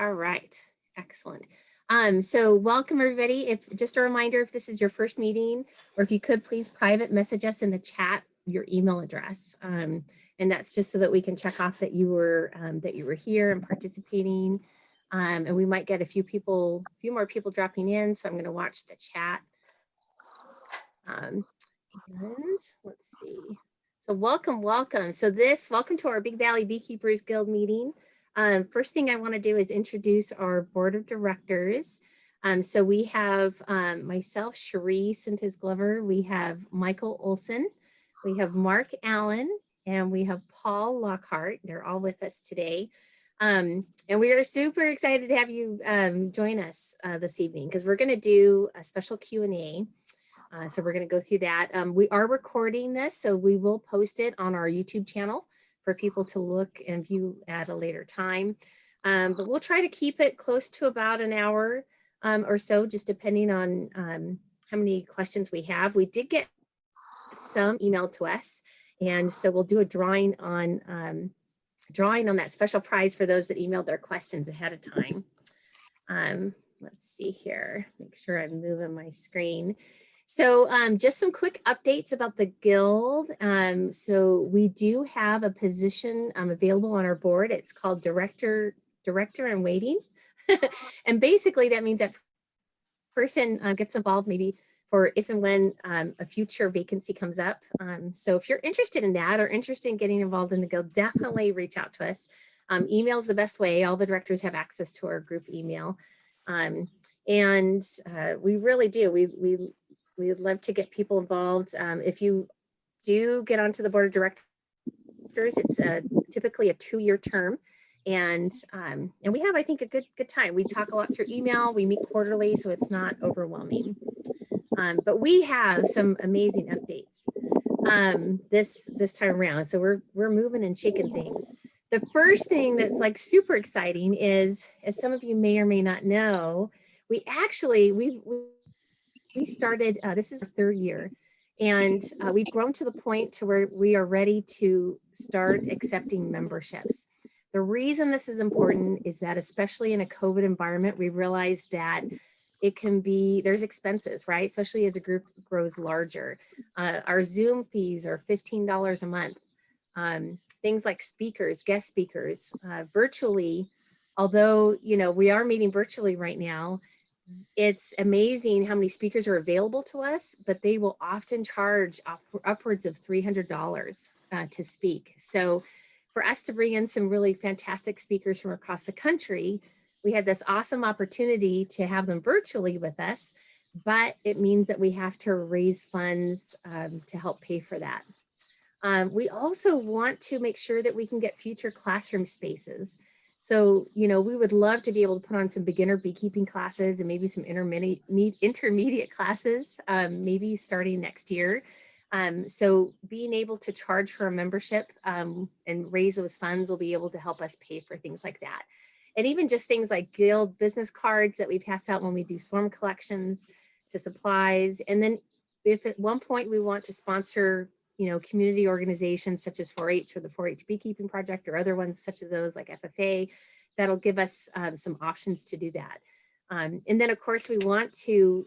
All right, excellent. So welcome everybody. If just a reminder, if this is your first meeting, or if you could please private message us in the chat your email address, and that's just so that we can check off that you were here and participating. And we might get a few more people dropping in. So I'm going to watch the chat. And let's see. So welcome. So welcome to our Big Valley Beekeepers Guild meeting. First thing I want to do is introduce our board of directors. So we have myself, Cherie Sintes Glover, we have Michael Olson, we have Mark Allen, and we have Paul Lockhart. They're all with us today. And we are super excited to have you join us this evening because we're going to do a special Q&A. So we're going to go through that. We are recording this, so we will post it on our YouTube channel for people to look and view at a later time. But we'll try to keep it close to about an hour or so, just depending on how many questions we have. We did get some emailed to us, and so we'll do a drawing on that special prize for those that emailed their questions ahead of time. Let's see here, make sure I'm moving my screen. So just some quick updates about the Guild. So we do have a position available on our board. It's called Director in Waiting. And basically that means that person gets involved maybe for if and when a future vacancy comes up. So if you're interested in that or interested in getting involved in the Guild, definitely reach out to us. Email is the best way. All the directors have access to our group email. And we really do. We'd love to get people involved. If you do get onto the board of directors, it's typically a 2-year term. And we have, I think, a good time. We talk a lot through email. We meet quarterly, so it's not overwhelming. But we have some amazing updates this time around. So we're moving and shaking things. The first thing that's like super exciting is, as some of you may or may not know, we started, this is our 3rd year, and we've grown to the point to where we are ready to start accepting memberships. The reason this is important is that, especially in a COVID environment, we realize that there's expenses, right? Especially as a group grows larger. Our Zoom fees are $15 a month. Things like guest speakers, virtually, although, we are meeting virtually right now, it's amazing how many speakers are available to us, but they will often charge upwards of $300 to speak. So for us to bring in some really fantastic speakers from across the country, we had this awesome opportunity to have them virtually with us, but it means that we have to raise funds to help pay for that. We also want to make sure that we can get future classroom spaces. So, we would love to be able to put on some beginner beekeeping classes and maybe some intermediate classes, maybe starting next year. So being able to charge for a membership and raise those funds will be able to help us pay for things like that. And even just things like Guild business cards that we pass out when we do swarm collections, to supplies. And then if at one point we want to sponsor community organizations such as 4-H or the 4-H Beekeeping Project or other ones such as those like FFA, that'll give us some options to do that. And then of course we want to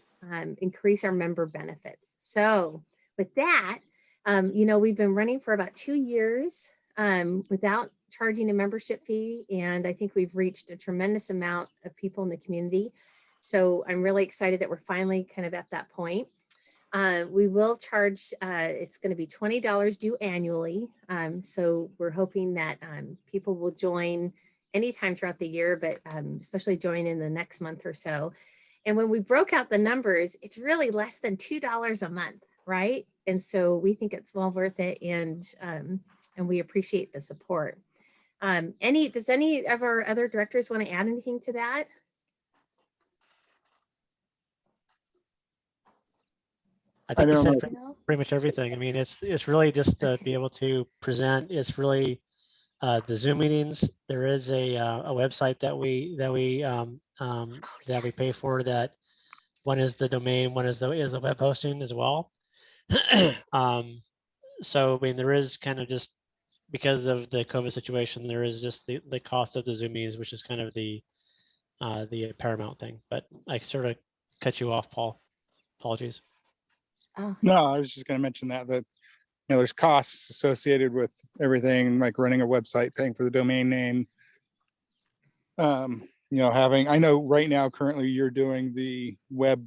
increase our member benefits. So with that, we've been running for about 2 years without charging a membership fee. And I think we've reached a tremendous amount of people in the community. So I'm really excited that we're finally kind of at that point. We will charge, it's going to be $20 due annually. So we're hoping that people will join anytime throughout the year, but especially join in the next month or so. And when we broke out the numbers, it's really less than $2 a month, right? And so we think it's well worth it, and we appreciate the support. Does any of our other directors want to add anything to that? I think you said pretty much everything. I mean, it's really just to be able to present. It's really the Zoom meetings. There is a website that we pay for. That one is the domain, one is the web hosting as well. So I mean, there is kind of just because of the COVID situation, there is just the cost of the Zoom meetings, which is kind of the the paramount thing. But I sort of cut you off, Paul. Apologies. Oh, No, I was just going to mention that there's costs associated with everything, like running a website, paying for the domain name. I know right now currently you're doing the web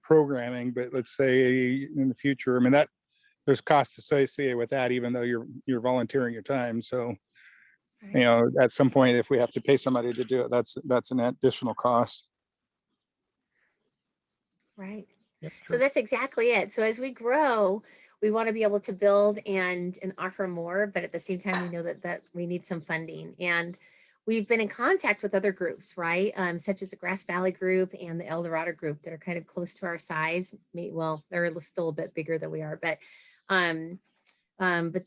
programming, but let's say in the future, I mean, that there's costs associated with that, even though you're volunteering your time. So, right. at some point, if we have to pay somebody to do it, that's an additional cost. Right. Yep, So that's exactly it. So as we grow, we want to be able to build and offer more, but at the same time, we know that we need some funding. And we've been in contact with other groups, right? Such as the Grass Valley group and the El Dorado group that are kind of close to our size. Well, they're still a bit bigger than we are, but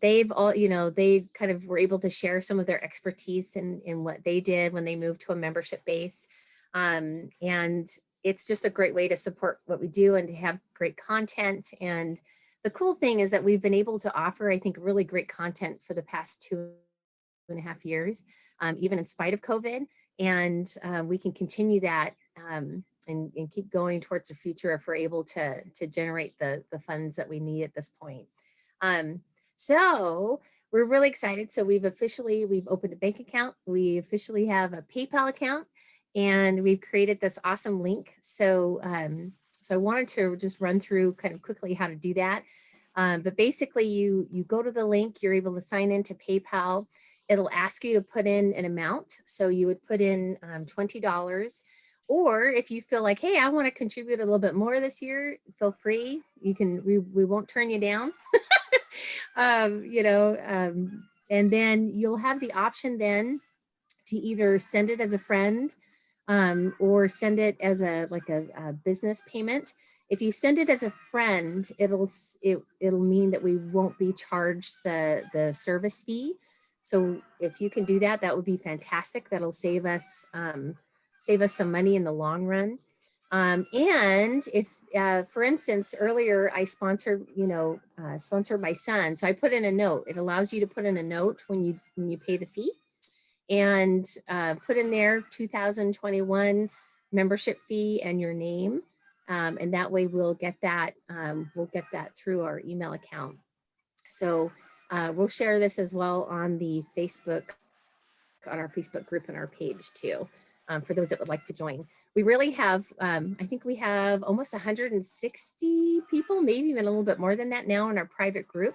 they've all, they kind of were able to share some of their expertise in what they did when they moved to a membership base. And it's just a great way to support what we do and to have great content. And the cool thing is that we've been able to offer, I think, really great content for the past 2.5 years, even in spite of COVID. And we can continue that and keep going towards the future if we're able to generate the funds that we need at this point. So we're really excited. So we've opened a bank account. We officially have a PayPal account, and we've created this awesome link. So I wanted to just run through kind of quickly how to do that. But basically you go to the link, you're able to sign into PayPal. It'll ask you to put in an amount. So you would put in $20. Or if you feel like, hey, I want to contribute a little bit more this year, feel free. We won't turn you down. And then you'll have the option then to either send it as a friend or send it as a business payment. If you send it as a friend, it'll mean that we won't be charged the service fee. So if you can do that, that would be fantastic. That'll save us some money in the long run. And if, for instance, earlier I sponsored my son. So I put in a note. It allows you to put in a note when you pay the fee, and put in there 2021 membership fee and your name. And that way we'll get that through our email account. So we'll share this as well on the on our Facebook group and our page too, for those that would like to join. We really have, I think we have almost 160 people, maybe even a little bit more than that now in our private group.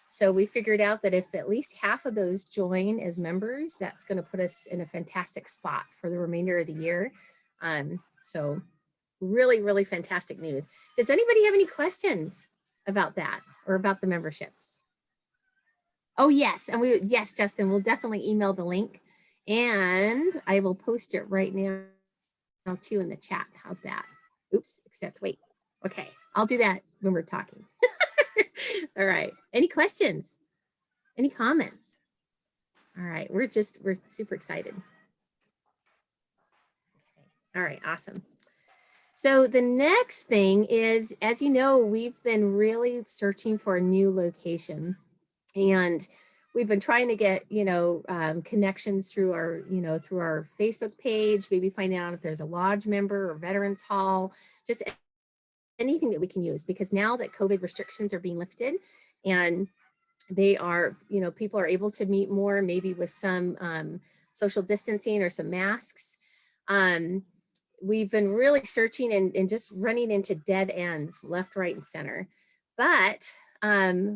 So we figured out that if at least half of those join as members, that's going to put us in a fantastic spot for the remainder of the year. So really, really fantastic news. Does anybody have any questions about that or about the memberships? Oh, yes. And yes, Justin, we'll definitely email the link, and I will post it right now too in the chat. How's that? Oops, wait. Okay, I'll do that when we're talking. All right. Any questions? Any comments? All right. We're super excited. Okay. All right. Awesome. So the next thing is, as you know, we've been really searching for a new location, and we've been trying to get, connections through our Facebook page, maybe finding out if there's a lodge member or veterans hall, just anything that we can use, because now that COVID restrictions are being lifted and they are, people are able to meet more, maybe with some social distancing or some masks. We've been really searching and just running into dead ends left, right, and center. But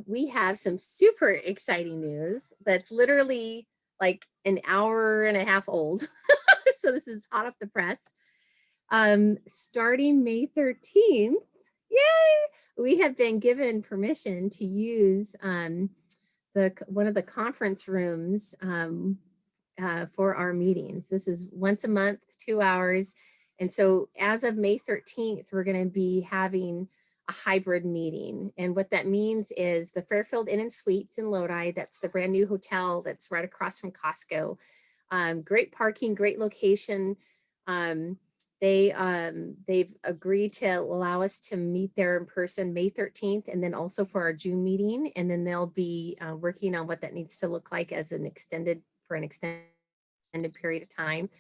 we have some super exciting news that's literally like an hour and a half old. So this is hot off the press. Starting May 13th, yay, we have been given permission to use one of the conference rooms for our meetings. This is once a month, 2 hours. And so as of May 13th, we're going to be having a hybrid meeting. And what that means is the Fairfield Inn and Suites in Lodi, that's the brand new hotel that's right across from Costco. Great parking, great location. They've agreed to allow us to meet there in person May 13th, and then also for our June meeting. And then they'll be working on what that needs to look like as for an extended period of time.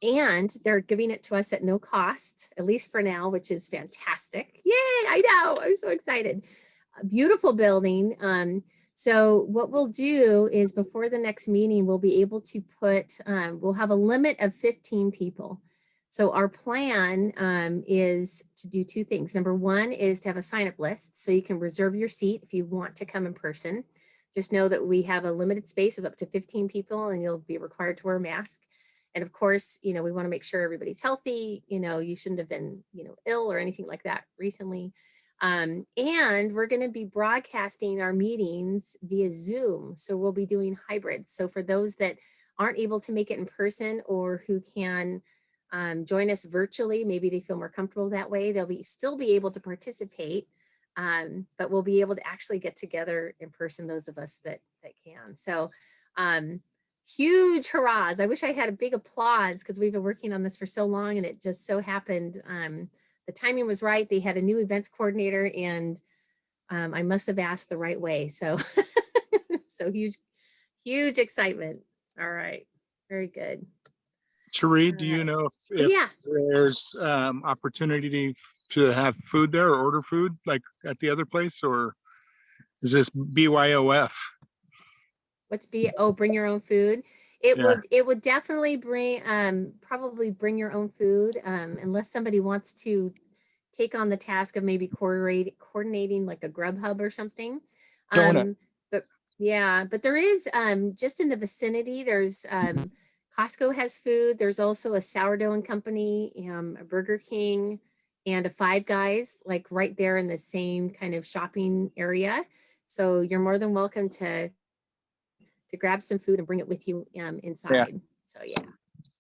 And they're giving it to us at no cost, at least for now, which is fantastic. Yay, I know, I'm so excited. A beautiful building. So what we'll do is before the next meeting, we'll be able to put, we'll have a limit of 15 people. So our plan is to do two things. Number one is to have a sign-up list so you can reserve your seat if you want to come in person. Just know that we have a limited space of up to 15 people and you'll be required to wear a mask. And of course, you know, we want to make sure everybody's healthy. You know, you shouldn't have been, you know, ill or anything like that recently. And we're going to be broadcasting our meetings via Zoom. So we'll be doing hybrids. So for those that aren't able to make it in person or who can join us virtually, maybe they feel more comfortable that way, they'll still be able to participate. But we'll be able to actually get together in person, those of us that can. So huge hurrahs. I wish I had a big applause because we've been working on this for so long and it just so happened. The timing was right. They had a new events coordinator and I must have asked the right way. So, so huge excitement. All right. Very good. Cherie, do you know if Yeah. there's opportunity to have food there or order food like at the other place, or is this BYOF? What's bring your own food? It Yeah. would definitely bring probably bring your own food unless somebody wants to take on the task of maybe coordinating like a grub hub or something. Donut. But yeah, but there is just in the vicinity, there's Costco has food. There's also a sourdough and company, a Burger King, and a Five Guys, like right there in the same kind of shopping area. So you're more than welcome to grab some food and bring it with you inside. Yeah. So yeah,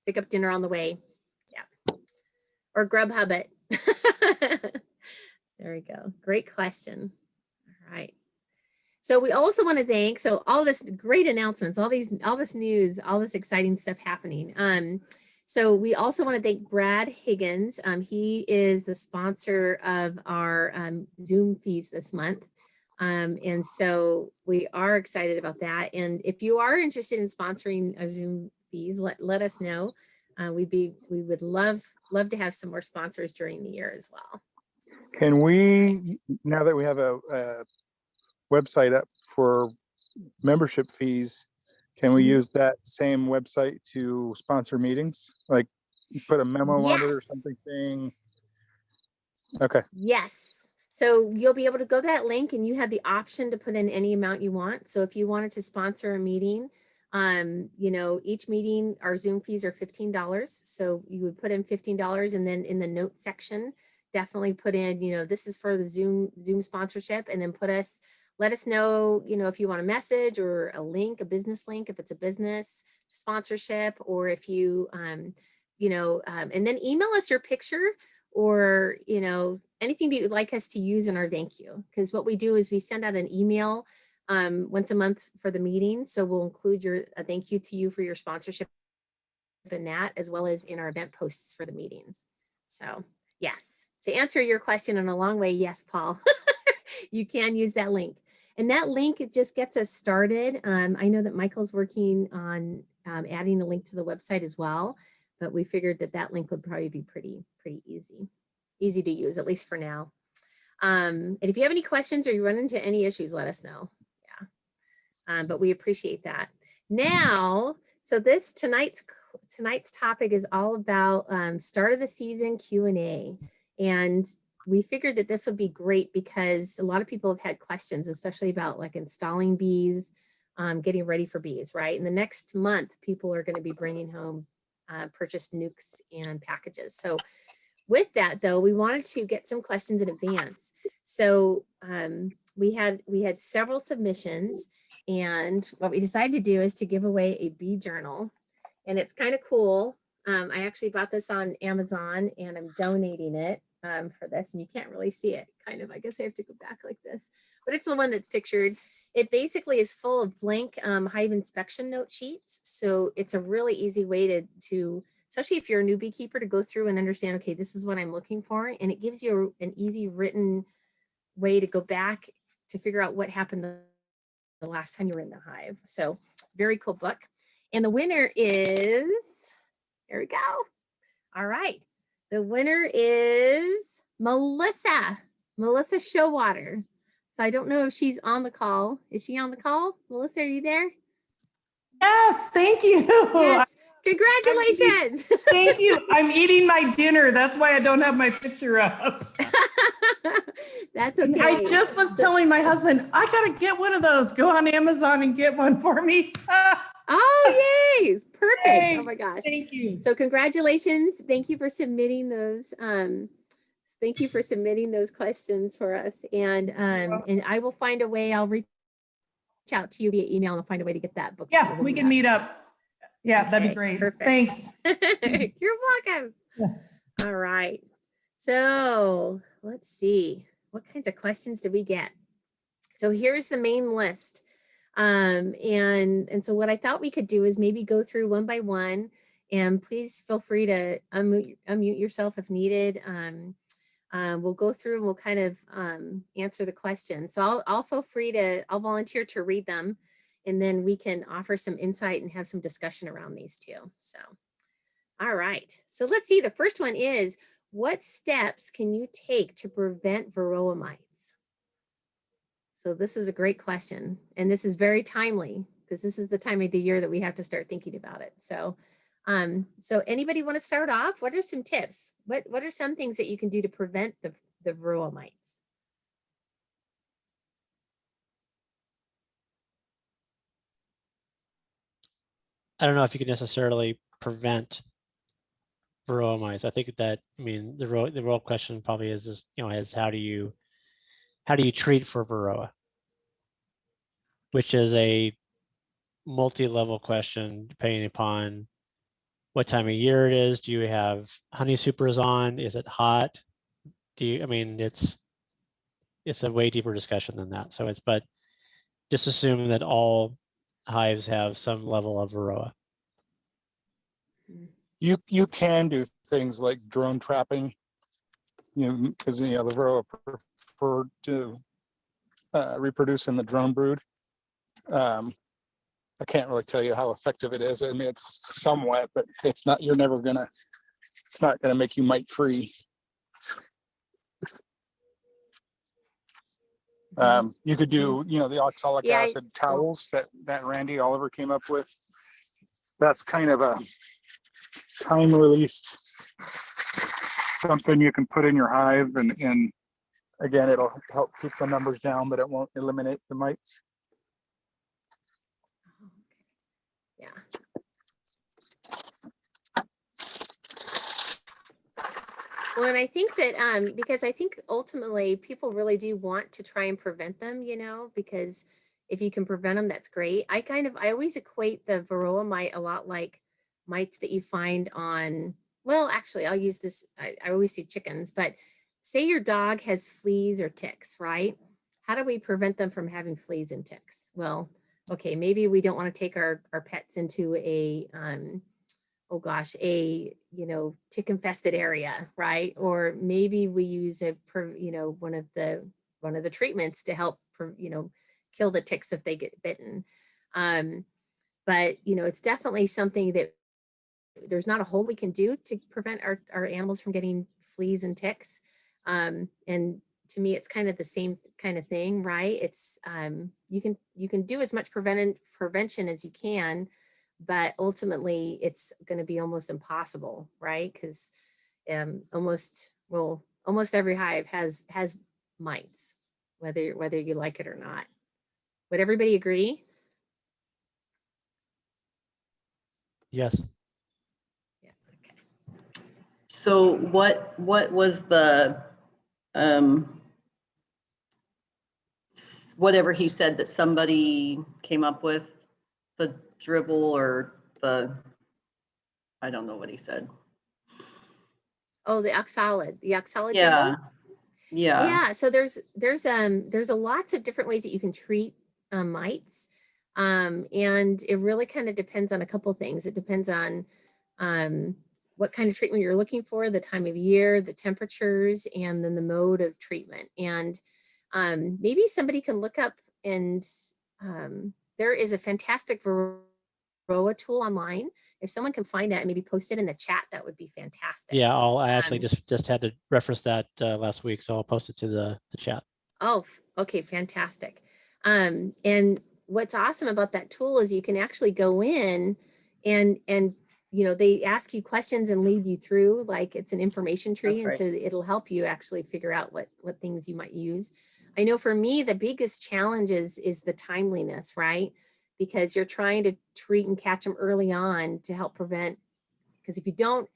pick up dinner on the way. Yeah. Or Grubhub it. There we go. Great question. All right. So we also want to thank, so all this great announcements, all this news, all this exciting stuff happening. So we also want to thank Brad Higgins. He is the sponsor of our Zoom fees this month. And so we are excited about that. And if you are interested in sponsoring a Zoom fees, let us know. We would love to have some more sponsors during the year as well. Can we, now that we have a website up for membership fees, can we use that same website to sponsor meetings? Like put a memo on it or something saying, okay. Yes. So you'll be able to go to that link and you have the option to put in any amount you want. So if you wanted to sponsor a meeting, you know, each meeting, our Zoom fees are $15. So you would put in $15 and then in the notes section, definitely put in, you know, this is for the Zoom sponsorship, and then let us know, you know, if you want a message or a link, a business link, if it's a business sponsorship, or if you, you know, and then email us your picture or, you know, anything that you'd like us to use in our thank you. Because what we do is we send out an email once a month for the meeting. So we'll include a thank you to you for your sponsorship in that, as well as in our event posts for the meetings. So yes, to answer your question in a long way, yes, Paul, you can use that link. And that link, it just gets us started. I know that Michael's working on adding a link to the website as well, but we figured that link would probably be pretty easy to use, at least for now. And if you have any questions or you run into any issues, let us know. Yeah, but we appreciate that. Now, so tonight's topic is all about start of the season Q&A, and we figured that this would be great because a lot of people have had questions, especially about like installing bees, getting ready for bees, right? In the next month, people are going to be bringing home purchased nukes and packages. So with that, though, we wanted to get some questions in advance. So we had several submissions, and what we decided to do is to give away a bee journal, and it's kind of cool. I actually bought this on Amazon, and I'm donating it for this, and you can't really see it. Kind of, I guess I have to go back like this, but it's the one that's pictured. It basically is full of blank hive inspection note sheets, so it's a really easy way to especially if you're a new beekeeper, to go through and understand, okay, this is what I'm looking for. And it gives you an easy written way to go back to figure out what happened the last time you were in the hive. So very cool book. And the winner is There we go. All right. The winner is Melissa Showwater. So I don't know if she's on the call. Is she on the call? Melissa, are you there? Yes, thank you. Yes. Congratulations. Thank you. I'm eating my dinner. That's why I don't have my picture up. That's okay. I just was telling my husband, I gotta get one of those. Go on Amazon and get one for me. Oh, yay. Perfect. Yay. Oh my gosh. Thank you. So congratulations. Thank you for submitting those. Thank you for submitting those questions for us. And I will find a way. I'll reach out to you via email and I'll find a way to get that book. Yeah, we can meet up. Yeah, Okay, that'd be great. Perfect. Thanks. You're welcome. All right. So let's see. What kinds of questions did we get? So here's the main list. And so what I thought we could do is maybe go through one by one, and please feel free to unmute yourself if needed. We'll go through and we'll kind of answer the questions. So I'll feel free to, I'll volunteer to read them, and then we can offer some insight and have some discussion around these too. So, all right. So let's see. The first one is, what steps can you take to prevent Varroa mites? So this is a great question. And this is very timely because this is the time of the year that we have to start thinking about it. So, so anybody want to start off? What are some tips? What are some things that you can do to prevent the Varroa mites? I don't know if you can necessarily prevent Varroa mites. I think that, I mean, the real question probably is, is how do you treat for Varroa, which is a multi-level question depending upon what time of year it is. Do you have honey supers on? Is it hot? I mean, it's a way deeper discussion than that. So but just assume that all hives have some level of Varroa. You can do things like drone trapping, because the Varroa prefer to reproduce in the drone brood. I can't really tell you how effective it is. I mean, it's somewhat, but it's not. It's not gonna make you mite free. You could do, the oxalic acid towels that Randy Oliver came up with. That's kind of a time released something you can put in your hive, and again, it'll help keep the numbers down, but it won't eliminate the mites. Yeah. Well, and I think that because I think ultimately people really do want to try and prevent them, because if you can prevent them, that's great. I always equate the Varroa mite a lot like mites that you find on, well, actually, I'll use this. I always see chickens, but say your dog has fleas or ticks, right? How do we prevent them from having fleas and ticks? Well, okay, maybe we don't want to take our pets into a, oh gosh, a, tick infested area, right? Or maybe we use one of the treatments to help, kill the ticks if they get bitten. But, it's definitely something that there's not a whole we can do to prevent our animals from getting fleas and ticks. And to me, it's kind of the same kind of thing, right? It's, you can do as much prevention as you can, but ultimately it's going to be almost impossible, right? Because almost every hive has mites, whether you like it or not. Would everybody agree? Yes. Yeah. Okay. So what was the whatever he said that somebody came up with, the dribble or I don't know what he said. Oh, the oxalid Yeah. dribble? Yeah. Yeah. So there's a lots of different ways that you can treat mites. And it really kind of depends on a couple things. It depends on what kind of treatment you're looking for, the time of year, the temperatures, and then the mode of treatment. And maybe somebody can look up, and there is a fantastic Varroa tool online. If someone can find that and maybe post it in the chat, that would be fantastic. Yeah, I actually Um, just had to reference that last week, so I'll post it to the chat. Oh, okay, fantastic. And what's awesome about that tool is you can actually go in and they ask you questions and lead you through, like it's an information tree. That's And right. so it'll help you actually figure out what things you might use. I know for me, the biggest challenge is the timeliness, right? Because you're trying to treat and catch them early on to help prevent, because if you don't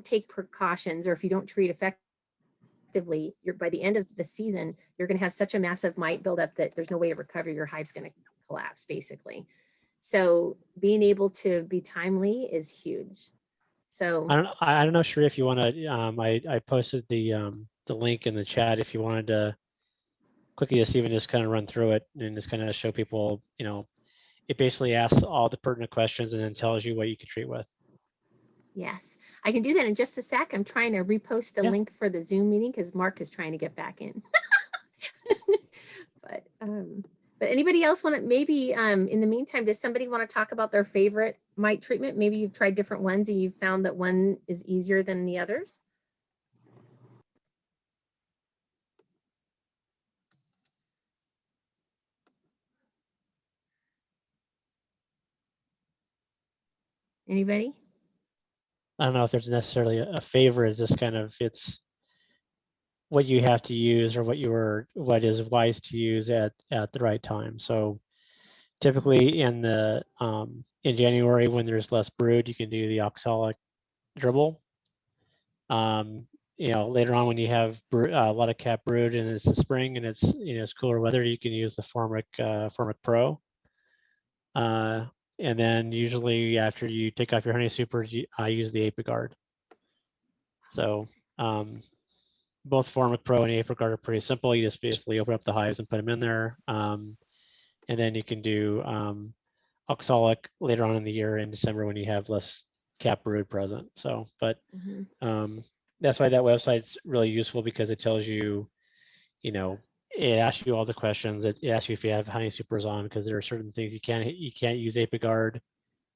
take precautions, or if you don't treat effectively, you're by the end of the season, you're going to have such a massive mite buildup that there's no way to recover. Your hive's going to collapse, basically. So being able to be timely is huge. So I don't know, Sheree, if you want to. I posted the link in the chat if you wanted to quickly just even just kind of run through it and just kind of show people. It basically asks all the pertinent questions and then tells you what you can treat with. yes, I can do that in just a sec. I'm trying to repost the Yeah. link for the Zoom meeting because Mark is trying to get back in. But anybody else want to maybe in the meantime, does somebody want to talk about their favorite mite treatment? Maybe you've tried different ones and you've found that one is easier than the others. Anybody? I don't know if there's necessarily a favorite. Just kind of it's what you have to use or what is wise to use at the right time. So typically in January when there's less brood, you can do the oxalic dribble. Later on when you have a lot of cap brood and it's the spring and it's cooler weather, you can use the Formic Pro. And then usually after you take off your honey supers, I use the Apiguard. So both Formic Pro and Apiguard are pretty simple. You just basically open up the hives and put them in there. And then you can do oxalic later on in the year in December when you have less cap brood present. So, but that's why that website's really useful because it tells you, it asks you all the questions. It asks you if you have honey supers on because there are certain things you can't use Apiguard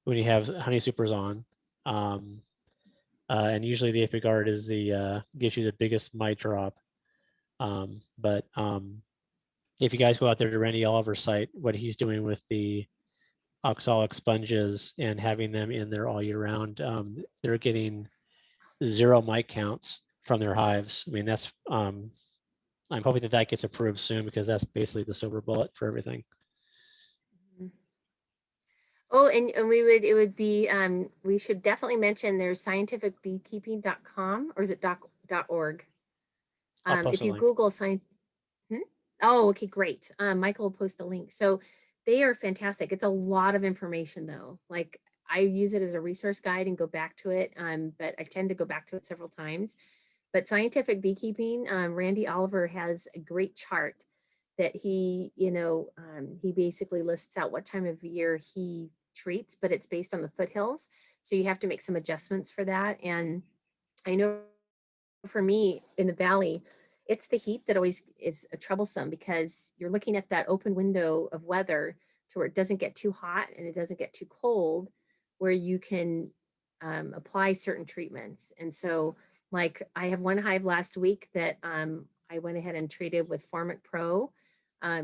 when you have honey supers on. And usually the Apiguard is gives you the biggest mite drop. But if you guys go out there to Randy Oliver's site, what he's doing with the oxalic sponges and having them in there all year round, they're getting 0 mite counts from their hives. I mean, that's I'm hoping that gets approved soon because that's basically the silver bullet for everything. Oh, and it would be, we should definitely mention there's scientificbeekeeping.com, or is it .org? If you Google oh, okay, great. Michael will post a link. So they are fantastic. It's a lot of information though. Like I use it as a resource guide and go back to it. But I tend to go back to it several times. But Scientific Beekeeping, Randy Oliver has a great chart that he basically lists out what time of year he treats, but it's based on the foothills. So you have to make some adjustments for that. And I know for me in the valley, it's the heat that always is troublesome because you're looking at that open window of weather to where it doesn't get too hot and it doesn't get too cold, where you can apply certain treatments. And so like I have one hive last week that I went ahead and treated with Formic Pro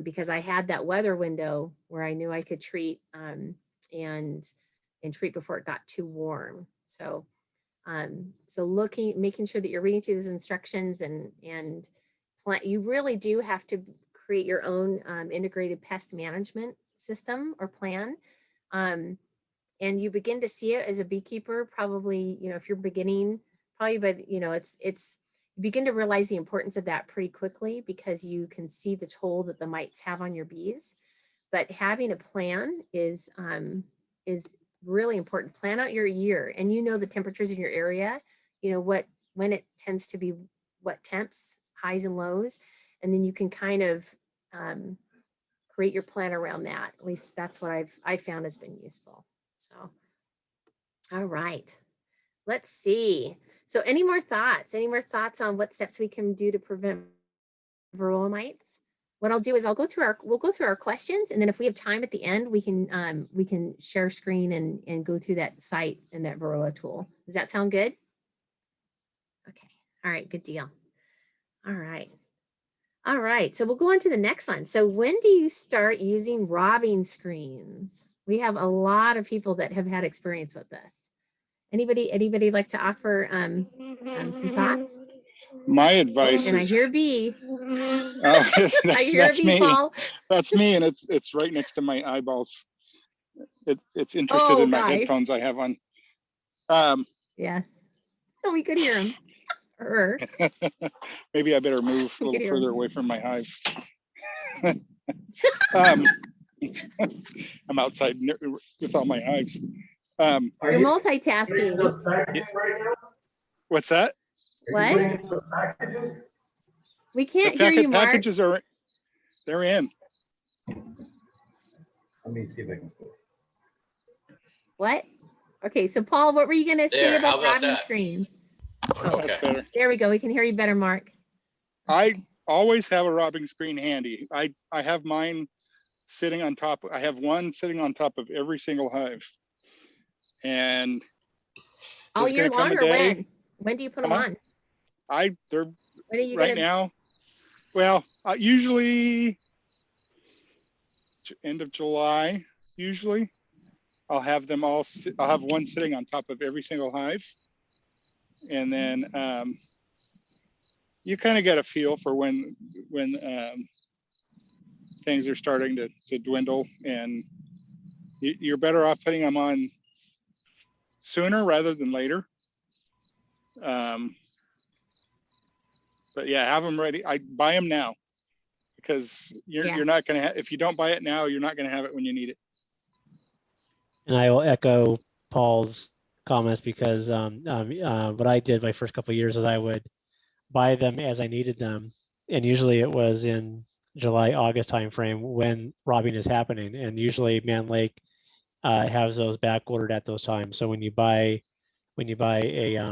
because I had that weather window where I knew I could treat and treat before it got too warm. So making sure that you're reading through those instructions and plan. You really do have to create your own integrated pest management system or plan. And you begin to see it as a beekeeper, probably, if you're beginning, probably, but it's you begin to realize the importance of that pretty quickly because you can see the toll that the mites have on your bees. But having a plan is really important. Plan out your year and the temperatures in your area, when it tends to be what temps, highs and lows, and then you can kind of create your plan around that. At least that's what I've found has been useful. So, all right, let's see. So any more thoughts on what steps we can do to prevent varroa mites? what I'll do is we'll go through our questions, and then if we have time at the end, we can share screen and go through that site and that Varroa tool. Does that sound good? Okay. All right. Good deal. All right. All right. So we'll go on to the next one. So when do you start using robbing screens? We have a lot of people that have had experience with this. Anybody like to offer some thoughts? My advice And I is, hear a bee. oh, I hear a bee, me. Paul. That's me, and it's right next to my eyeballs. It's interested Oh, in my Guy. headphones I have on. Yes. Oh, we could hear him. Or Maybe I better move a we could little hear further him. away from my hive. um, I'm outside with all my hives. You're multitasking. What's that? What? We The can't hear you, Mark. packages they're in. Let me see if I can. What? Okay, so Paul, what were you gonna say There, how about about robbing that? screens? Okay. That's better. There we go. We can hear you better, Mark. I always have a robbing screen handy. I have mine sitting on top. I have one sitting on top of every single hive. And All there's year gonna come long a or day- when? When do you put them Huh? on? they're When are you right gonna? now. Well, usually end of July. Usually, I'll have them all. I'll have one sitting on top of every single hive, and then you kind of get a feel for when things are starting to dwindle, and you're better off putting them on sooner rather than later. But yeah, have them ready. I buy them now, because you're not Yes. going to if you don't buy it now, you're not going to have it when you need it. And I will echo Paul's comments, because what I did my first couple of years is I would buy them as I needed them, and usually it was in July, August timeframe when robbing is happening, and usually Man Lake has those back ordered at those times. So when you buy a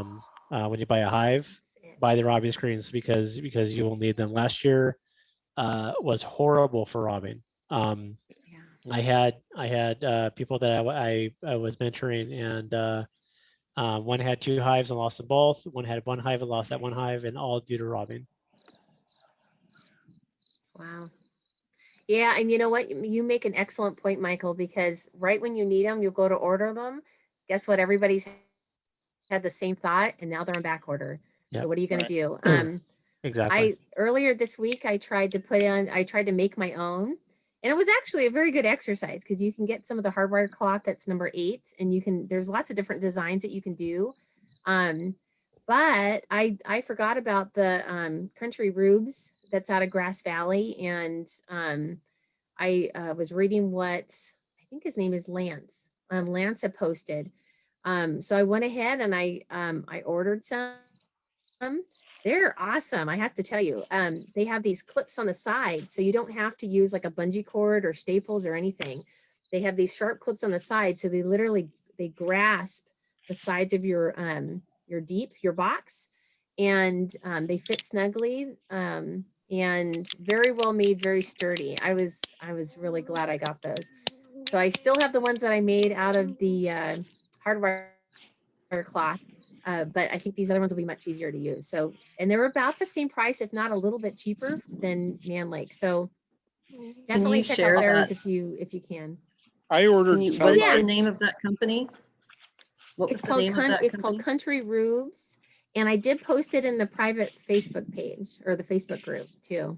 hive, buy the robbing screens, because you will need them. Last year was horrible for robbing. Yeah. I had people that I was mentoring, and one had 2 hives and lost them both. One had 1 hive and lost that 1 hive, and all due to robbing. Wow. Yeah, and you know what? You make an excellent point, Michael, because right when you need them, you'll go to order them. Guess what? Everybody's had the same thought, and now they're on back order. Yep. So what are you going Right. to do? Exactly. Earlier this week, I tried to make my own, and it was actually a very good exercise, because you can get some of the hardwire cloth that's number 8, and there's lots of different designs that you can do. But I forgot about the Country Rubes that's out of Grass Valley, and I was reading what I think his name is Lance. Lance had posted. So I went ahead and I ordered some. They're awesome. I have to tell you, they have these clips on the side, so you don't have to use like a bungee cord or staples or anything. They have these sharp clips on the side, so they grasp the sides of your box, and they fit snugly, and very well made, very sturdy. I was really glad I got those. So I still have the ones that I made out of the hardwire cloth. But I think these other ones will be much easier to use. So, and they're about the same price, if not a little bit cheaper than Man Lake. So definitely you check share out theirs that? if you can. I ordered What some. is Yeah. the name of that company? What was It's the called name of that it's called company? Country Rubes, and I did post it in the private Facebook page or the Facebook group too.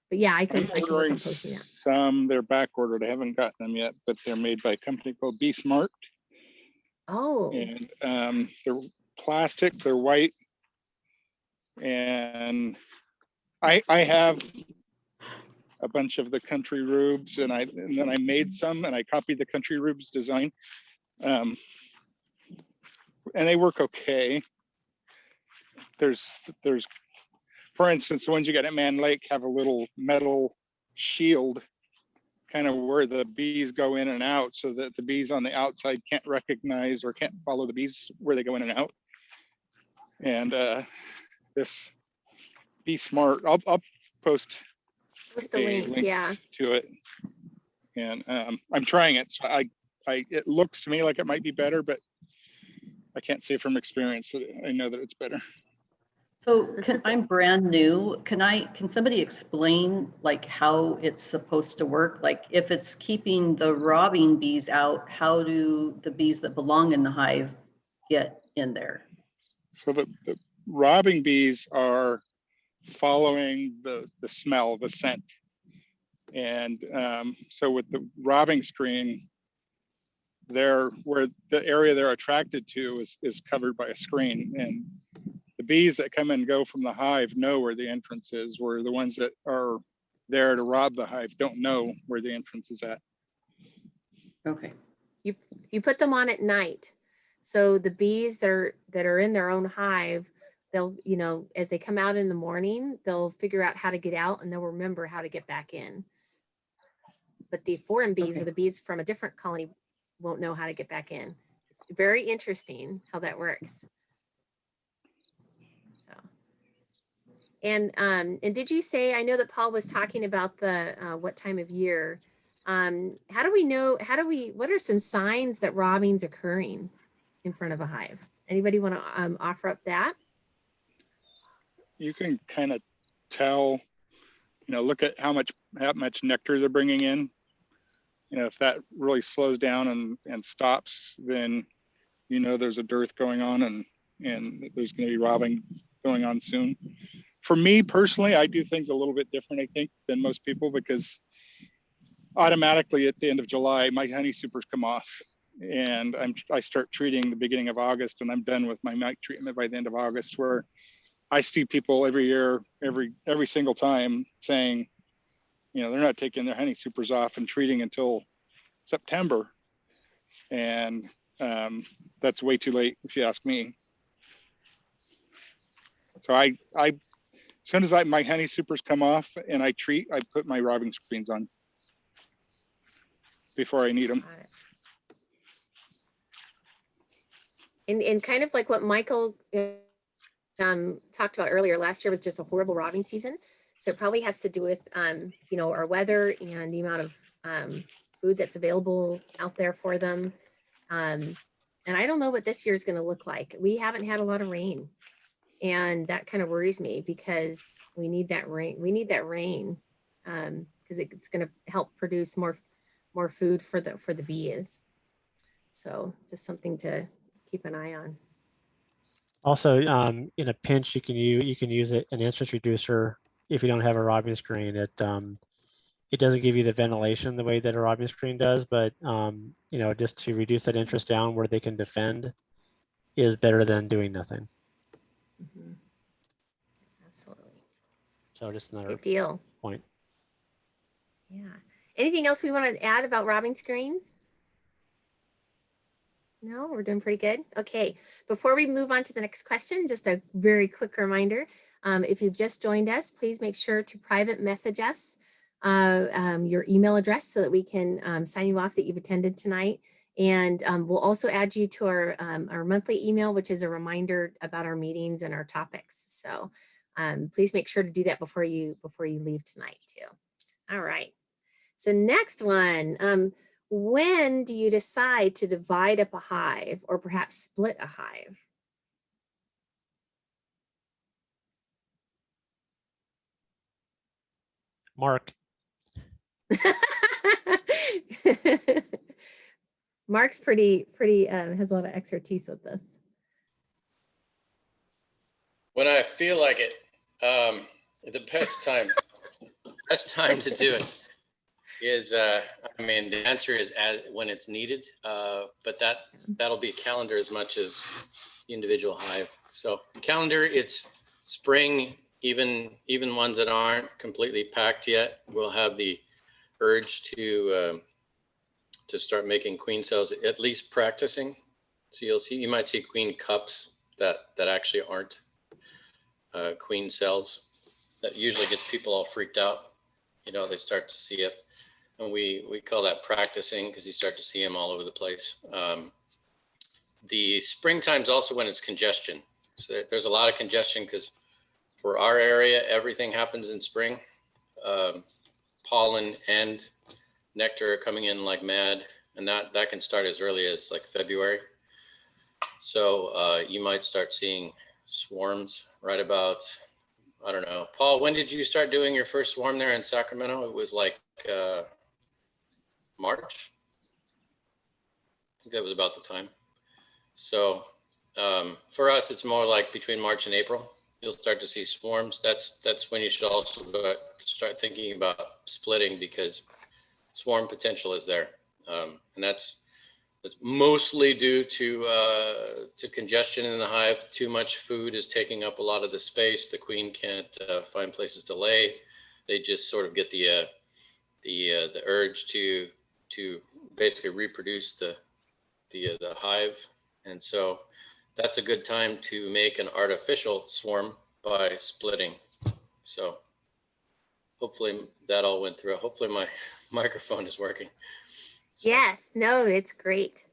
But yeah, I can work ordering on posting that. some. They're back ordered. I haven't gotten them yet, but they're made by a company called Be Smart, Oh, and they're plastic. They're white, and I have a bunch of the Country Rubes, and then I made some, and I copied the Country Rubes design, and they work okay. There's for instance, the ones you got at Man Lake have a little metal shield kind of where the bees go in and out, so that the bees on the outside can't recognize or can't follow the bees where they go in and out. And this Be Smart, I'll post Post the link, yeah. to it. And I'm trying it. So it looks to me like it might be better, but I can't say from experience that I know that it's better. So I'm brand new. Can somebody explain like how it's supposed to work? Like if it's keeping the robbing bees out, how do the bees that belong in the hive get in there? So the robbing bees are following the smell, the scent. And so with the robbing screen, where the area they're attracted to is covered by a screen. And the bees that come and go from the hive know where the entrance is, where the ones that are there to rob the hive don't know where the entrance is at. Okay. You put them on at night. So the bees that are in their own hive, they'll, you know, as they come out in the morning, they'll figure out how to get out and they'll remember how to get back in. But the foreign bees Okay. or the bees from a different colony won't know how to get back in. It's very interesting how that works. So, and did you say, I know that Paul was talking about the what time of year. How do we know, what are some signs that robbing's occurring in front of a hive? Anybody want to offer up that? You can kind of tell, you know, look at how much nectar they're bringing in. You know, if that really slows down and stops, then you know there's a dearth going on and there's going to be robbing going on soon. For me personally, I do things a little bit different, I think, than most people, because automatically at the end of July, my honey supers come off, and I start treating the beginning of August, and I'm done with my mite treatment by the end of August, where I see people every year, every single time saying, you know, they're not taking their honey supers off and treating until September. And that's way too late, if you ask me. So I as soon as my honey supers come off and I treat, I put my robbing screens on before I need them. And kind of like what Michael talked about earlier, last year was just a horrible robbing season. So it probably has to do with, you know, our weather and the amount of food that's available out there for them. And I don't know what this year is going to look like. We haven't had a lot of rain. And that kind of worries me because we need that rain. We need that rain because it's going to help produce more food for the bees. So just something to keep an eye on. Also, in a pinch, you can use an instance reducer if you don't have a robbing screen. It doesn't give you the ventilation the way that a robbing screen does, but you know, just to reduce that interest down where they can defend is better than doing nothing. Mm-hmm. Absolutely. So just another good deal. Point. Yeah. Anything else we want to add about robbing screens? No, we're doing pretty good. Okay, before we move on to the next question, just a very quick reminder. If you've just joined us, please make sure to private message us your email address so that we can sign you off that you've attended tonight. And we'll also add you to our monthly email, which is a reminder about our meetings and our topics. So please make sure to do that before you leave tonight too. All right. So next one. When do you decide to divide up a hive or perhaps split a hive? Mark. Mark's pretty has a lot of expertise with this. When I feel like it, the best time to do it is, I mean, the answer is when it's needed, but that'll be calendar as much as the individual hive. So calendar, it's spring, even ones that aren't completely packed yet will have the urge to start making queen cells, at least practicing. So you might see queen cups that actually aren't queen cells. That usually gets people all freaked out. You know, they start to see it. And we call that practicing because you start to see them all over the place. The springtime's also when it's congestion. So there's a lot of congestion because for our area, everything happens in spring. pollen and nectar are coming in like mad, and that can start as early as like February. So you might start seeing swarms right about, I don't know. Paul, when did you start doing your first swarm there in Sacramento? It was like March. I think that was about the time. So for us, it's more like between March and April. You'll start to see swarms. That's when you should also start thinking about splitting, because swarm potential is there, and that's mostly due to congestion in the hive. Too much food is taking up a lot of the space. The queen can't find places to lay. They just sort of get the urge to basically reproduce the hive, and so that's a good time to make an artificial swarm by splitting. So hopefully that all went through. Hopefully my microphone is working. So. Yes, no, it's great.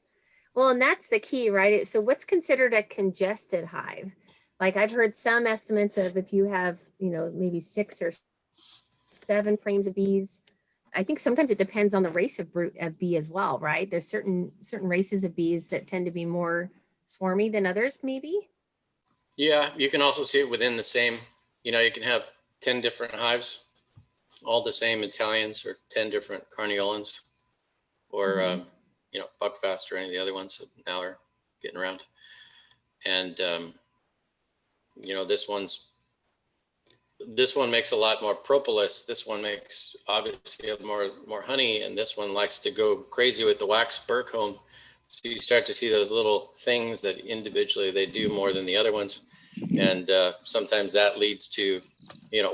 Well, and that's the key, right? So what's considered a congested hive? Like I've heard some estimates of if you have, maybe 6 or 7 frames of bees. I think sometimes it depends on the race of bee as well, right? There's certain races of bees that tend to be more swarmy than others, maybe. Yeah, you can also see it within the same, you can have 10 different hives, all the same Italians, or 10 different Carniolans, or, Buckfast, or any of the other ones that now are getting around. And, this one makes a lot more propolis. This one makes obviously more honey, and this one likes to go crazy with the wax burr comb. So you start to see those little things that individually they do more than the other ones. And sometimes that leads to,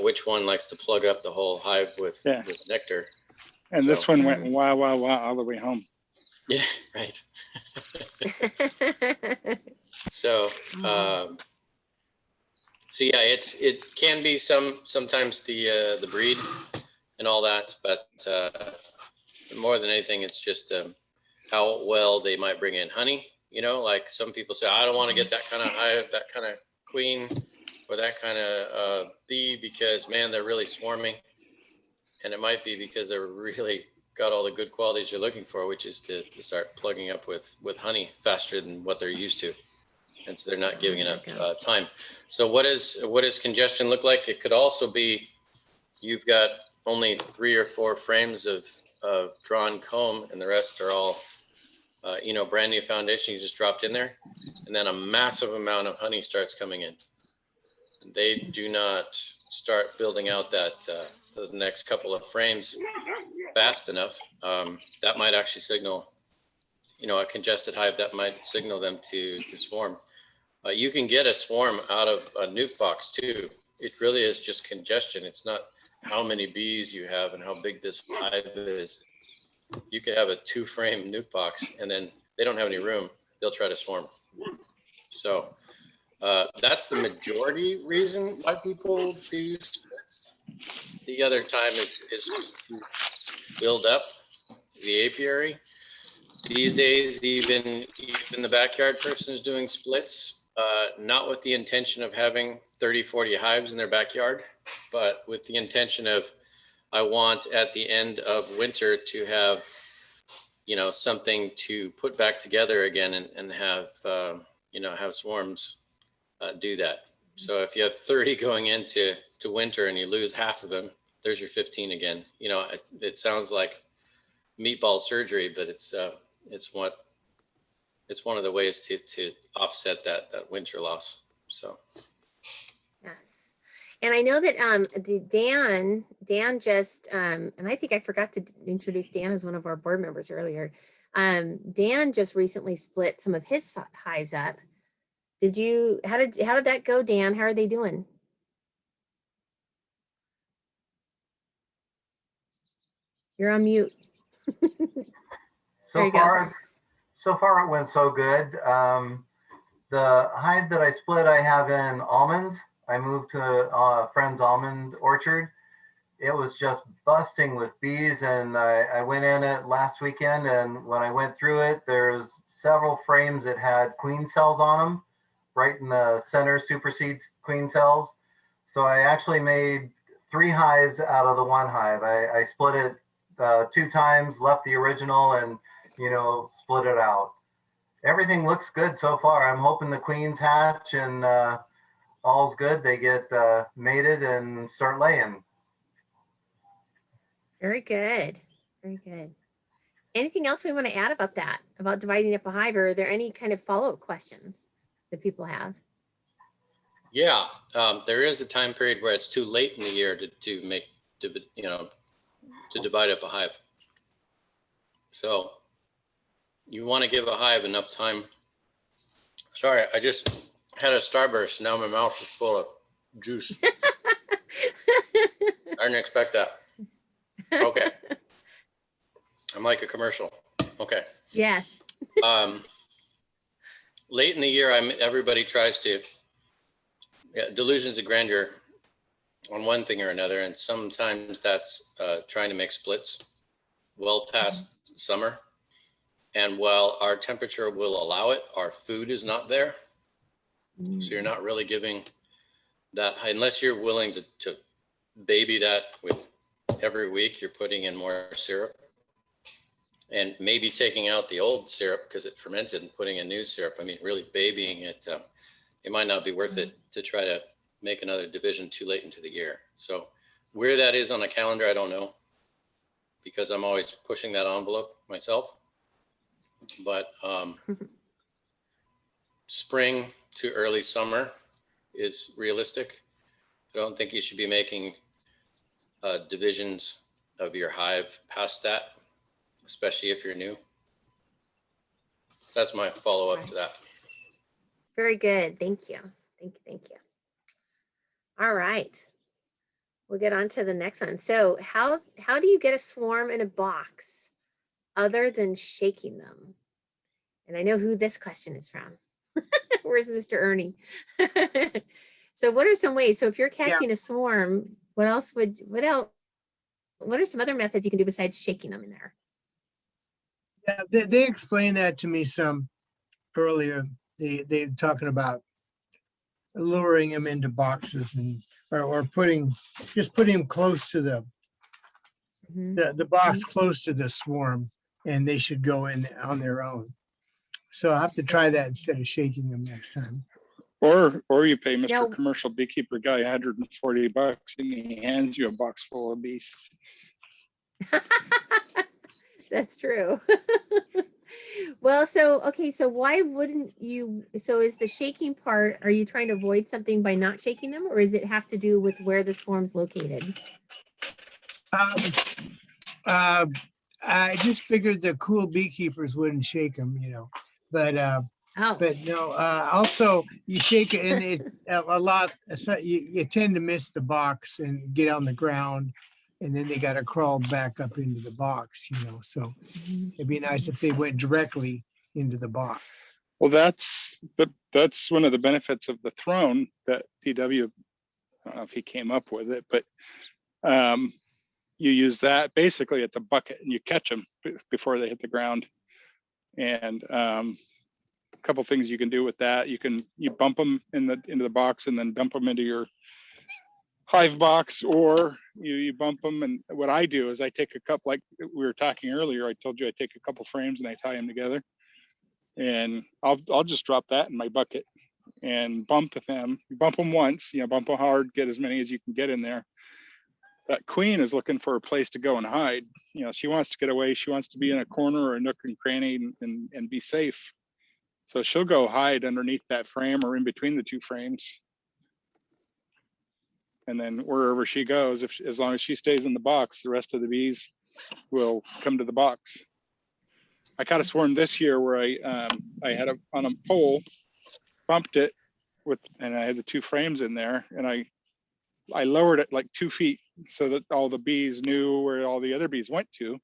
which one likes to plug up the whole hive with nectar. And so, this one went wah, wah, wah all the way home. Yeah, right. So yeah, it can be sometimes the breed and all that, but more than anything, it's just how well they might bring in honey. Like some people say, I don't want to get that kind of hive, that kind of queen, or that kind of bee, because man, they're really swarming. And it might be because they're really got all the good qualities you're looking for, which is to start plugging up with honey faster than what they're used to. And so they're not giving enough time. So what does congestion look like? It could also be you've got only 3 or 4 frames of drawn comb, and the rest are all brand new foundation you just dropped in there, and then a massive amount of honey starts coming in. They do not start building out those next couple of frames fast enough. That might actually signal, a congested hive. That might signal them to swarm. You can get a swarm out of a nuke box too. It really is just congestion. It's not how many bees you have and how big this hive is. You could have a 2-frame nuke box, and then they don't have any room. They'll try to swarm. So that's the majority reason why people do splits. The other time is to build up the apiary. These days, even the backyard person is doing splits, not with the intention of having 30, 40 hives in their backyard, but with the intention of, I want at the end of winter to have, something to put back together again and have, have swarms do that. So if you have 30 going into winter and you lose half of them, there's your 15 again. It sounds like meatball surgery, but it's one of the ways to offset that winter loss. So. Yes. And I know that Dan just, and I think I forgot to introduce Dan as one of our board members earlier. Dan just recently split some of his hives up. How did that go, Dan? How are they doing? You're on mute. So far it went so good. The hive that I split, I have in almonds. I moved to a friend's almond orchard. It was just busting with bees, and I went in it last weekend, and when I went through it, there's several frames that had queen cells on them. Right in the center supersedes queen cells. So I actually made 3 hives out of the 1 hive. I split it 2 times, left the original, and split it out. Everything looks good so far. I'm hoping the queens hatch and all's good. They get mated and start laying. Very good. Very good. Anything else we want to add about that, about dividing up a hive, or are there any kind of follow-up questions that people have? Yeah, there is a time period where it's too late in the year to divide up a hive. So you want to give a hive enough time. Sorry, I just had a starburst. Now my mouth is full of juice. I didn't expect that. Okay. I'm like a commercial. Okay. Yes. Late in the year, everybody tries to delusions of grandeur on one thing or another, and sometimes that's trying to make splits well past summer. And while our temperature will allow it, our food is not there. So you're not really giving that, unless you're willing to baby that with every week, you're putting in more syrup. And maybe taking out the old syrup because it fermented and putting in new syrup. I mean, really babying it, it might not be worth it to try to make another division too late into the year. So where that is on a calendar, I don't know, because I'm always pushing that envelope myself. But spring to early summer is realistic. I don't think you should be making divisions of your hive past that, especially if you're new. That's my follow-up to that. Very good. Thank you. Thank you. All right. We'll get on to the next one. So how do you get a swarm in a box other than shaking them? And I know who this question is from. Where's Mr. Ernie? So what are some ways? So if you're catching a swarm, what are some other methods you can do besides shaking them in there? Yeah, they explained that to me some earlier. They're talking about luring them into boxes or putting them close to the box, close to the swarm, and they should go in on their own. So I'll have to try that instead of shaking them next time. Or you pay Mr. Commercial Beekeeper guy $140 and he hands you a box full of bees. That's true. Well, so why wouldn't you? So is the shaking part, are you trying to avoid something by not shaking them, or does it have to do with where the swarm's located? I just figured the cool beekeepers wouldn't shake them, but no. Also, you shake it, and it a lot. So you tend to miss the box and get on the ground, and then they got to crawl back up into the box, So it'd be nice if they went directly into the box. Well, that's one of the benefits of the throne that DW. I don't know if he came up with it, but you use that. Basically, it's a bucket, and you catch them before they hit the ground. And a couple things you can do with that: you bump them into the box, and then dump them into your hive box, or you bump them. And what I do is I take a couple, like we were talking earlier. I told you I take a couple frames and I tie them together, and I'll just drop that in my bucket and bump them. You bump them once, bump them hard, get as many as you can get in there. That queen is looking for a place to go and hide. She wants to get away. She wants to be in a corner or a nook and cranny and be safe. So she'll go hide underneath that frame or in between the two frames. And then wherever she goes, as long as she stays in the box, the rest of the bees will come to the box. I caught a swarm this year where I had on a pole, bumped it and I had the two frames in there, and I lowered it like 2 feet so that all the bees knew where all the other bees went to.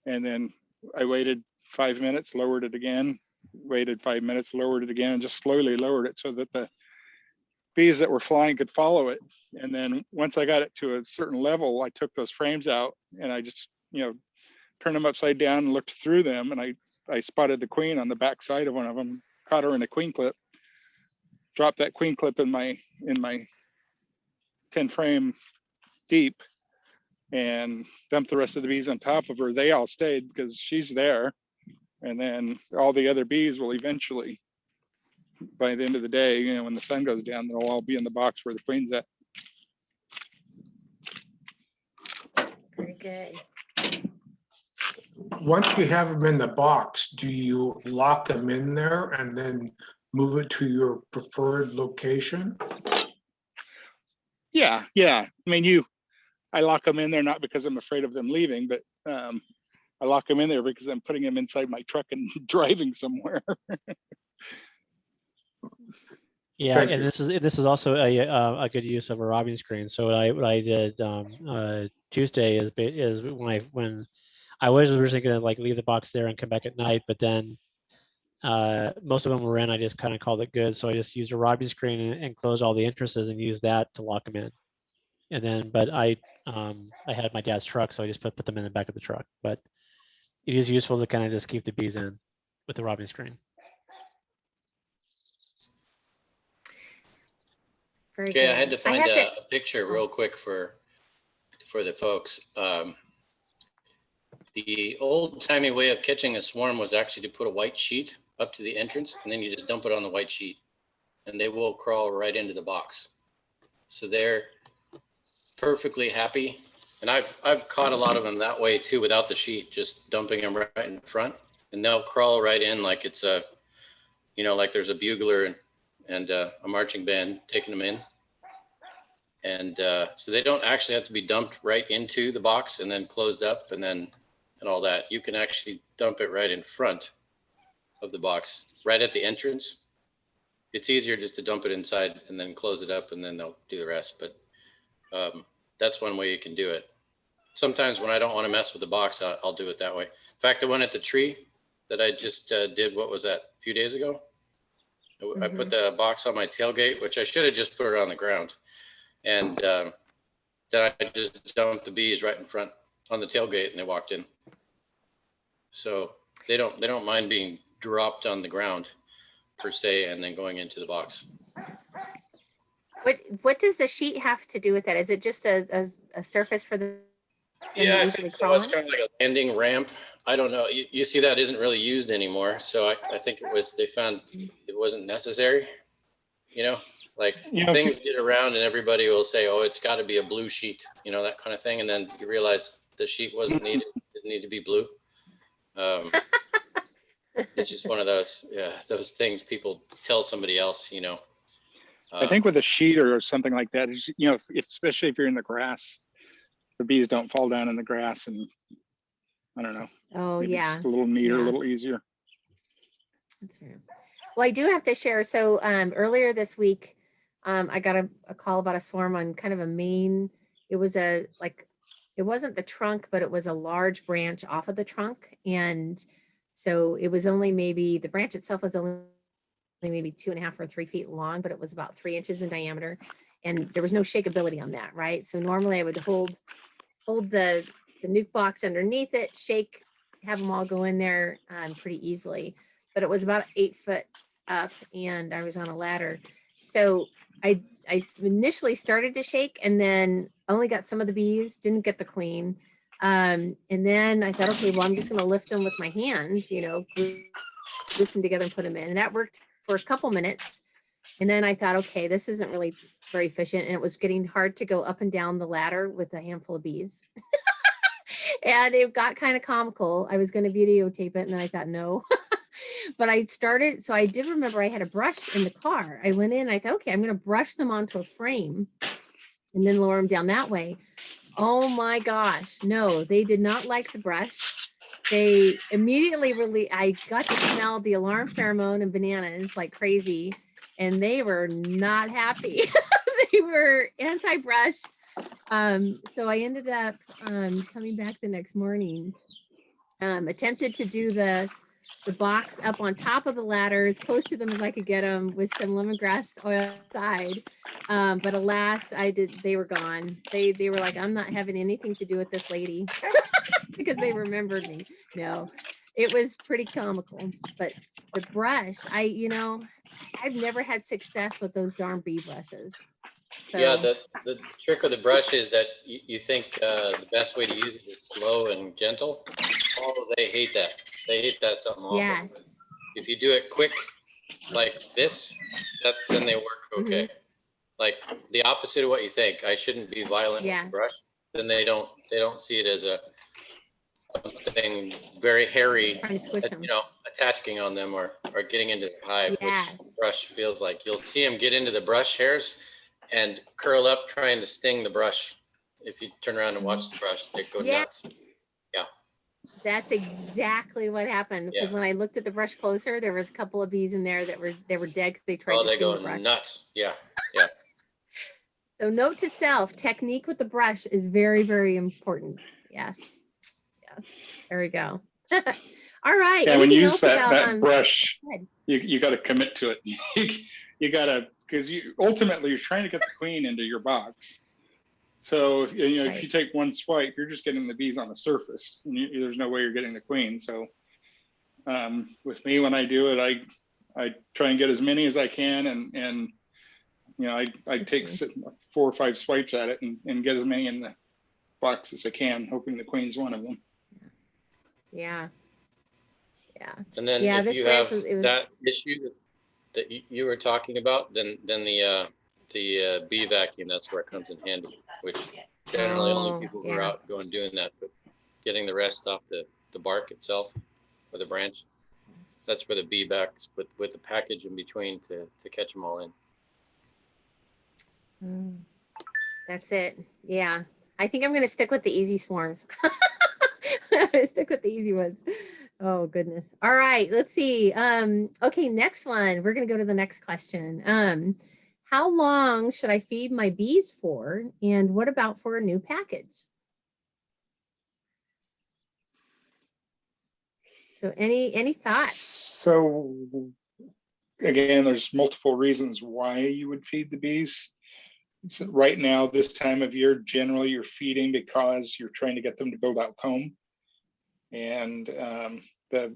And then I waited 5 minutes, lowered it again, waited 5 minutes, lowered it again, and just slowly lowered it so that the bees that were flying could follow it. And then once I got it to a certain level, I took those frames out and I just, turned them upside down and looked through them. And I spotted the queen on the back side of one of them, caught her in a queen clip, dropped that queen clip in my 10 frame deep and dump the rest of the bees on top of her. They all stayed because she's there. And then all the other bees will eventually, by the end of the day, you know, when the sun goes down, they'll all be in the box where the queen's at. Very good. Once you have them in the box, do you lock them in there and then move it to your preferred location? Yeah. I mean, I lock them in there not because I'm afraid of them leaving, but I lock them in there because I'm putting them inside my truck and driving somewhere. Yeah, Thank and you. this is also a good use of a robbing screen. So what I did Tuesday is when I was originally going to like leave the box there and come back at night, but then most of them were in. I just kind of called it good. So I just used a robbing screen and closed all the entrances and used that to lock them in. And then, but I had my dad's truck, so I just put them in the back of the truck. But it is useful to kind of just keep the bees in with the robbing screen. Very Okay, good. I had to find a picture real quick for the folks. The old-timey way of catching a swarm was actually to put a white sheet up to the entrance, and then you just dump it on the white sheet, and they will crawl right into the box. So they're perfectly happy. And I've caught a lot of them that way too, without the sheet, just dumping them right in front, and they'll crawl right in like it's a, you know, like there's a bugler and a marching band taking them in. And so they don't actually have to be dumped right into the box and then closed up and all that. You can actually dump it right in front of the box, right at the entrance. It's easier just to dump it inside and then close it up, and then they'll do the rest. But that's one way you can do it. Sometimes when I don't want to mess with the box, I'll do it that way. In fact, the one at the tree that I just did, what was that, a few days ago? I put the box on my tailgate, which I should have just put it on the ground. And then I just dumped the bees right in front on the tailgate, and they walked in. So they don't mind being dropped on the ground per se, and then going into the box. What does the sheet have to do with that? Is it just a surface for the? Yeah, I think so. It's kind of like a landing ramp. I don't know. You see, that isn't really used anymore. So I think they found it wasn't necessary. You know, like things get around and everybody will say, oh, it's got to be a blue sheet, you know, that kind of thing. And then you realize the sheet wasn't needed. It didn't need to be blue. It's just one of those things people tell somebody else, you know. I think with a sheet or something like that, you know, especially if you're in the grass, the bees don't fall down in the grass, and I don't know. Oh yeah, just a little neater, a little easier. That's right. Well, I do have to share. So earlier this week, I got a call about a swarm on kind of a main. It was it wasn't the trunk, but it was a large branch off of the trunk, and so it was only maybe the branch itself was only maybe 2.5 or 3 feet long, but it was about 3 inches in diameter, and there was no shakeability on that, right? So normally I would hold the nuke box underneath it, shake, have them all go in there pretty easily. But it was about 8 foot up, and I was on a ladder. So I initially started to shake, and then only got some of the bees, didn't get the queen. And then I thought, okay, well, I'm just going to lift them with my hands, you know, group them together and put them in. And that worked for a couple minutes. And then I thought, okay, this isn't really very efficient. And it was getting hard to go up and down the ladder with a handful of bees. And it got kind of comical. I was going to videotape it, and then I thought, no. But I started, so I did remember I had a brush in the car. I went in, I thought, okay, I'm going to brush them onto a frame and then lower them down that way. Oh my gosh, no, they did not like the brush. They immediately I got to smell the alarm pheromone and bananas like crazy, and they were not happy. They were anti-brush. So I ended up coming back the next morning, attempted to do the box up on top of the ladder as close to them as I could get them with some lemongrass oil outside. But alas, they were gone. They were like, I'm not having anything to do with this lady because they remembered me. No, it was pretty comical, but the brush, I've never had success with those darn bee brushes. Yeah, So, the trick of the brush is that you think the best way to use it is slow and gentle. Oh, they hate that. They hate that something awful. yes. If you do it quick like this, then they work okay. Like the opposite of what you think. I shouldn't be violent with the brush. Then they don't see it as something very hairy, Trying to squish them. you know, attaching on them or getting into the hive, which Yes. brush feels like. You'll see them get into the brush hairs and curl up trying to sting the brush. If you turn around and watch the brush, they go Yeah. nuts. Yeah. That's exactly what happened, because when I looked at the brush closer, there was a couple of bees in there that were dead 'cause they tried Oh, to they sting go the brush. nuts. Yeah. Yeah. So note to self, technique with the brush is very, very important. Yes. Yes. There we go. All right. Yeah, when Anything you use else that, about that brush, go ahead. you got to commit to it. You got to, because you ultimately you're trying to get the queen into your box. So if you know if you take one swipe, you're just getting the bees on the surface, and there's no way you're getting the queen. So with me, when I do it, I try and get as many as I can, and you know I take 4 or 5 swipes at it and get as many in the box as I can, hoping the queen's one of them. Yeah. Yeah. And then Yeah, if this you branch have was that issue that you were talking about, then the bee vacuum, that's where it comes in handy, which generally only people who are out going doing that, but getting the rest off the bark itself or the branch, that's where the bee backs with the package in between to catch them all in. That's it. Yeah. I think I'm going to stick with the easy swarms. Stick with the easy ones. Oh goodness. All right, let's see. Okay, next one. We're going to go to the next question. How long should I feed my bees for? And what about for a new package? So any thoughts? So again, there's multiple reasons why you would feed the bees. So right now, this time of year, generally you're feeding because you're trying to get them to build out comb, and the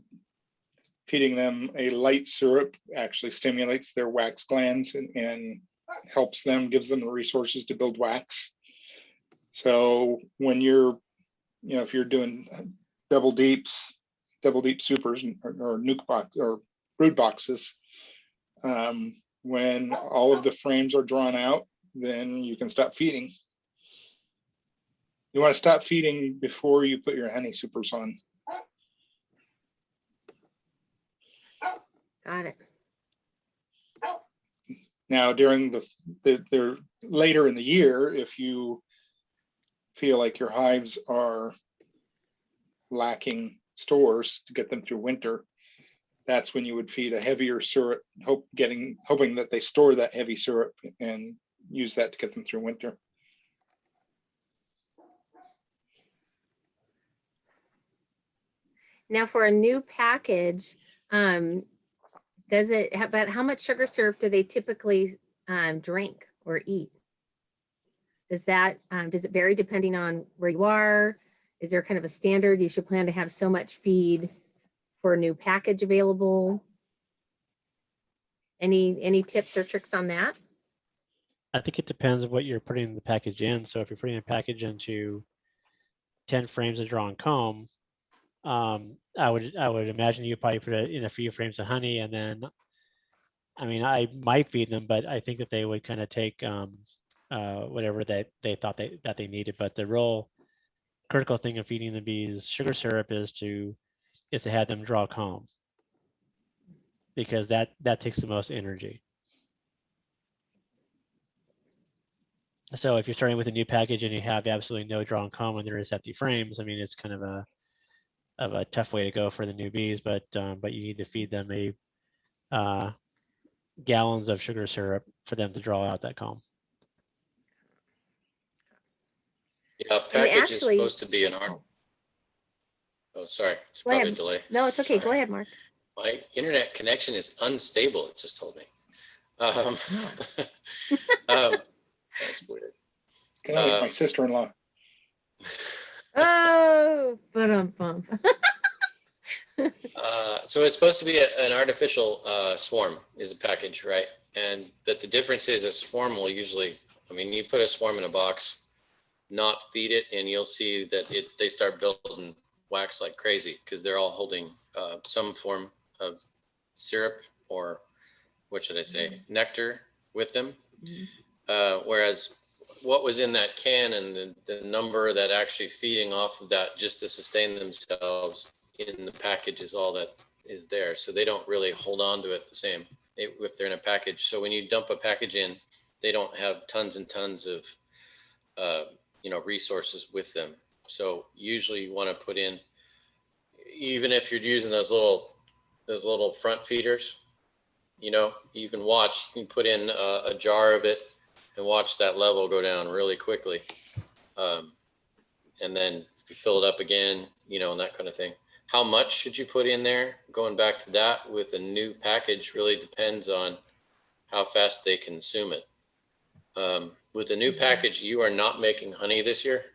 feeding them a light syrup actually stimulates their wax glands and helps them, gives them the resources to build wax. So when you're, you know, if you're doing double deep supers or nuke box or brood boxes, when all of the frames are drawn out, then you can stop feeding. You want to stop feeding before you put your honey supers on. Got it. Now, during the later in the year, if you feel like your hives are lacking stores to get them through winter, that's when you would feed a heavier syrup, hoping that they store that heavy syrup and use that to get them through winter. Now for a new package, but how much sugar syrup do they typically drink or eat? Does it vary depending on where you are? Is there kind of a standard? You should plan to have so much feed for a new package available. Any tips or tricks on that? I think it depends on what you're putting the package in. So if you're putting a package into 10 frames of drawn comb, I would imagine you probably put it in a few frames of honey, and then, I mean, I might feed them, but I think that they would kind of take whatever that they thought that they needed. But the real critical thing of feeding the bees sugar syrup is to have them draw comb, because that takes the most energy. So if you're starting with a new package and you have absolutely no drawn comb and there is empty frames, I mean, it's kind of a tough way to go for the newbies, but you need to feed them gallons of sugar syrup for them to draw out that comb. Yeah, package is supposed to be an art. Oh, sorry. It's probably a delay. No, it's okay. Go ahead, Mark. My internet connection is unstable, it just told me. That's weird. Kind of like my sister-in-law. Oh, but so it's supposed to be an artificial swarm is a package, right? But the difference is a swarm will usually I mean, you put a swarm in a box, not feed it, and you'll see that they start building wax like crazy because they're all holding some form of syrup, or what should I say, nectar with them. Whereas what was in that can and the number that actually feeding off of that just to sustain themselves in the package is all that is there. So they don't really hold on to it the same if they're in a package. So when you dump a package in, they don't have tons and tons of resources with them. So usually you want to put in, even if you're using those little front feeders, you can put in a jar of it and watch that level go down really quickly. And then you fill it up again, and that kind of thing. How much should you put in there? Going back to that with a new package really depends on how fast they consume it. With the new package, you are not making honey this year.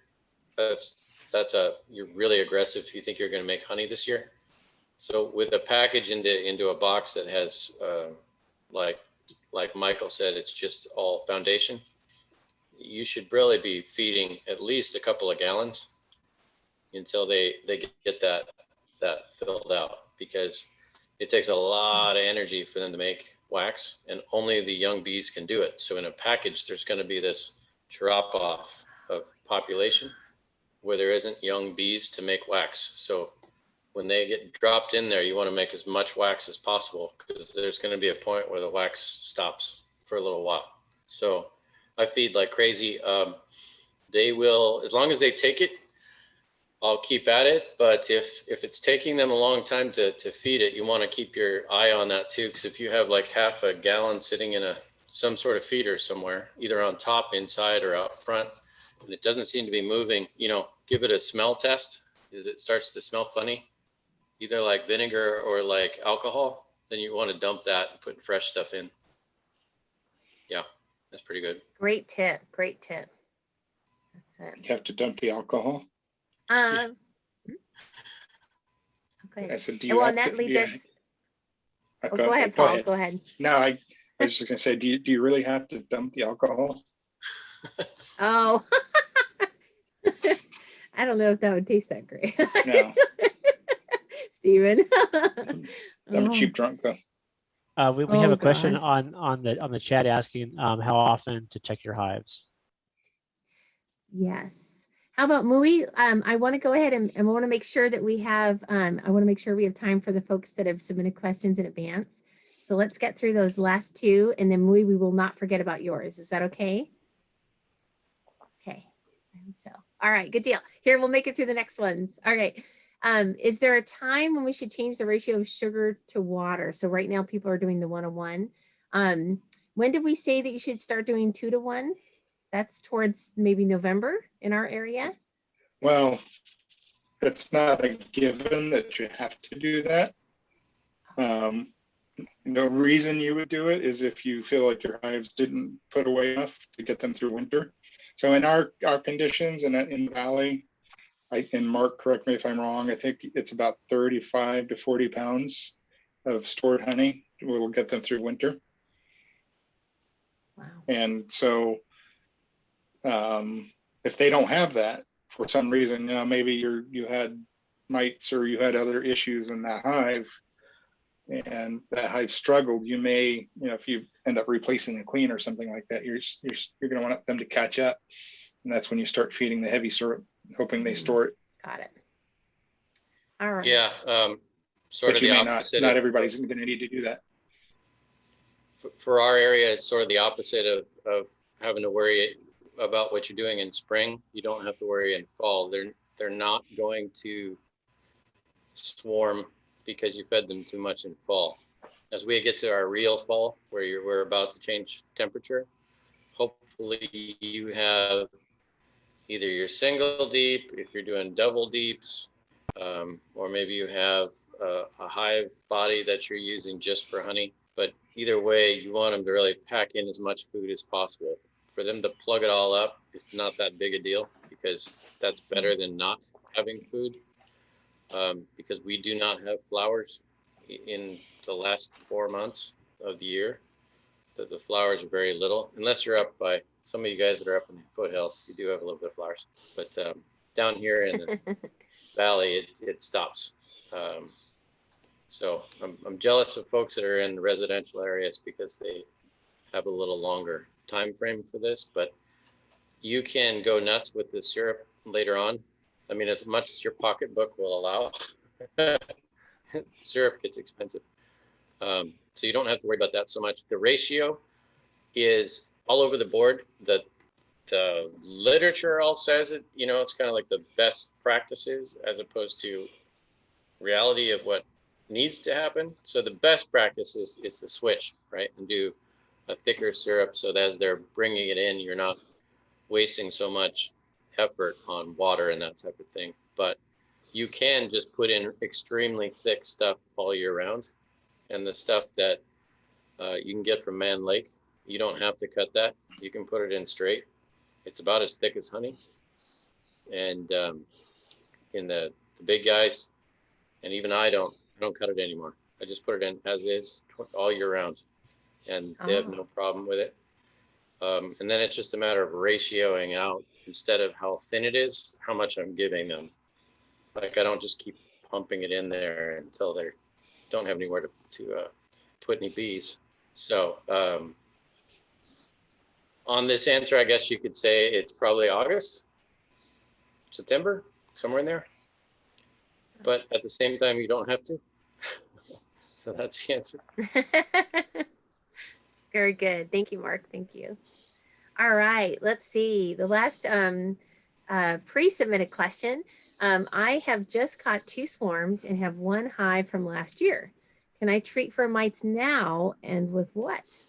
You're really aggressive if you think you're going to make honey this year. So with a package into a box that has, like Michael said, it's just all foundation. You should really be feeding at least a couple of gallons until they get that filled out, because it takes a lot of energy for them to make wax, and only the young bees can do it. So in a package, there's going to be this drop off of population where there isn't young bees to make wax. So when they get dropped in there, you want to make as much wax as possible, because there's going to be a point where the wax stops for a little while. So I feed like crazy. They will, as long as they take it, I'll keep at it. But if it's taking them a long time to feed it, you want to keep your eye on that too. Because if you have like half a gallon sitting in some sort of feeder somewhere, either on top, inside, or out front, and it doesn't seem to be moving, give it a smell test. If it starts to smell funny, either like vinegar or like alcohol, then you want to dump that and put fresh stuff in. Yeah, that's pretty good. Great tip. That's it. You have to dump the alcohol. Okay. I said, Well, and that leads us. Go ahead, Paul. Go ahead. No, I was just gonna say, do you really have to dump the alcohol? Oh, I don't know if that would taste that great. No. Steven. I'm a cheap drunk though. We have a question gosh. on the chat asking how often to check your hives. Yes. How about Mui? I want to go ahead and I want to make sure that we have time for the folks that have submitted questions in advance. So let's get through those last two, and then Mui, we will not forget about yours. Is that okay? Okay. So, all right, good deal. Here, we'll make it through the next ones. All right. Is there a time when we should change the ratio of sugar to water? So right now people are doing the 1:1. When did we say that you should start doing 2:1? That's towards maybe November in our area. Well, it's not a given that you have to do that. The reason you would do it is if you feel like your hives didn't put away enough to get them through winter. So in our conditions and in the valley, and Mark, correct me if I'm wrong, I think it's about 35 to 40 pounds of stored honey will get them through winter. Wow. And so if they don't have that for some reason, maybe you had mites or you had other issues in that hive, and that hive struggled, you may, if you end up replacing the queen or something like that, you're going to want them to catch up, and that's when you start feeding the heavy syrup, hoping they store it. Got it. All right. Yeah, sort but of you the may opposite. not everybody's going to need to do that. For our area, it's sort of the opposite of having to worry about what you're doing in spring. You don't have to worry in fall. They're not going to swarm because you fed them too much in fall. As we get to our real fall, where we're about to change temperature, hopefully you have either your single deep, if you're doing double deeps, or maybe you have a hive body that you're using just for honey. But either way, you want them to really pack in as much food as possible. For them to plug it all up, it's not that big a deal, because that's better than not having food. Because we do not have flowers in the last 4 months of the year. the flowers are very little, unless you're up by, some of you guys that are up in the foothills, you do have a little bit of flowers. But down here in the valley, it stops. So I'm jealous of folks that are in residential areas because they have a little longer time frame for this, but you can go nuts with the syrup later on. I mean, as much as your pocketbook will allow. Syrup gets expensive. So you don't have to worry about that so much. The ratio is all over the board. The literature all says it, you know, it's kind of like the best practices as opposed to reality of what needs to happen. So the best practice is to switch, right? And do a thicker syrup so that as they're bringing it in, you're not wasting so much effort on water and that type of thing. But you can just put in extremely thick stuff all year round. And the stuff that you can get from Man Lake, you don't have to cut that. You can put it in straight. It's about as thick as honey. And in the big guys, and even I don't cut it anymore. I just put it in as is all year round, and they have no problem with it. And then it's just a matter of ratioing out, instead of how thin it is, how much I'm giving them. Like, I don't just keep pumping it in there until they don't have anywhere to put any bees. So on this answer, I guess you could say it's probably August, September, somewhere in there. But at the same time, you don't have to. So that's the answer. Very good. Thank you, Mark. Thank you. All right, let's see. The last pre-submitted question. I have just caught 2 swarms and have 1 hive from last year. Can I treat for mites now, and with what?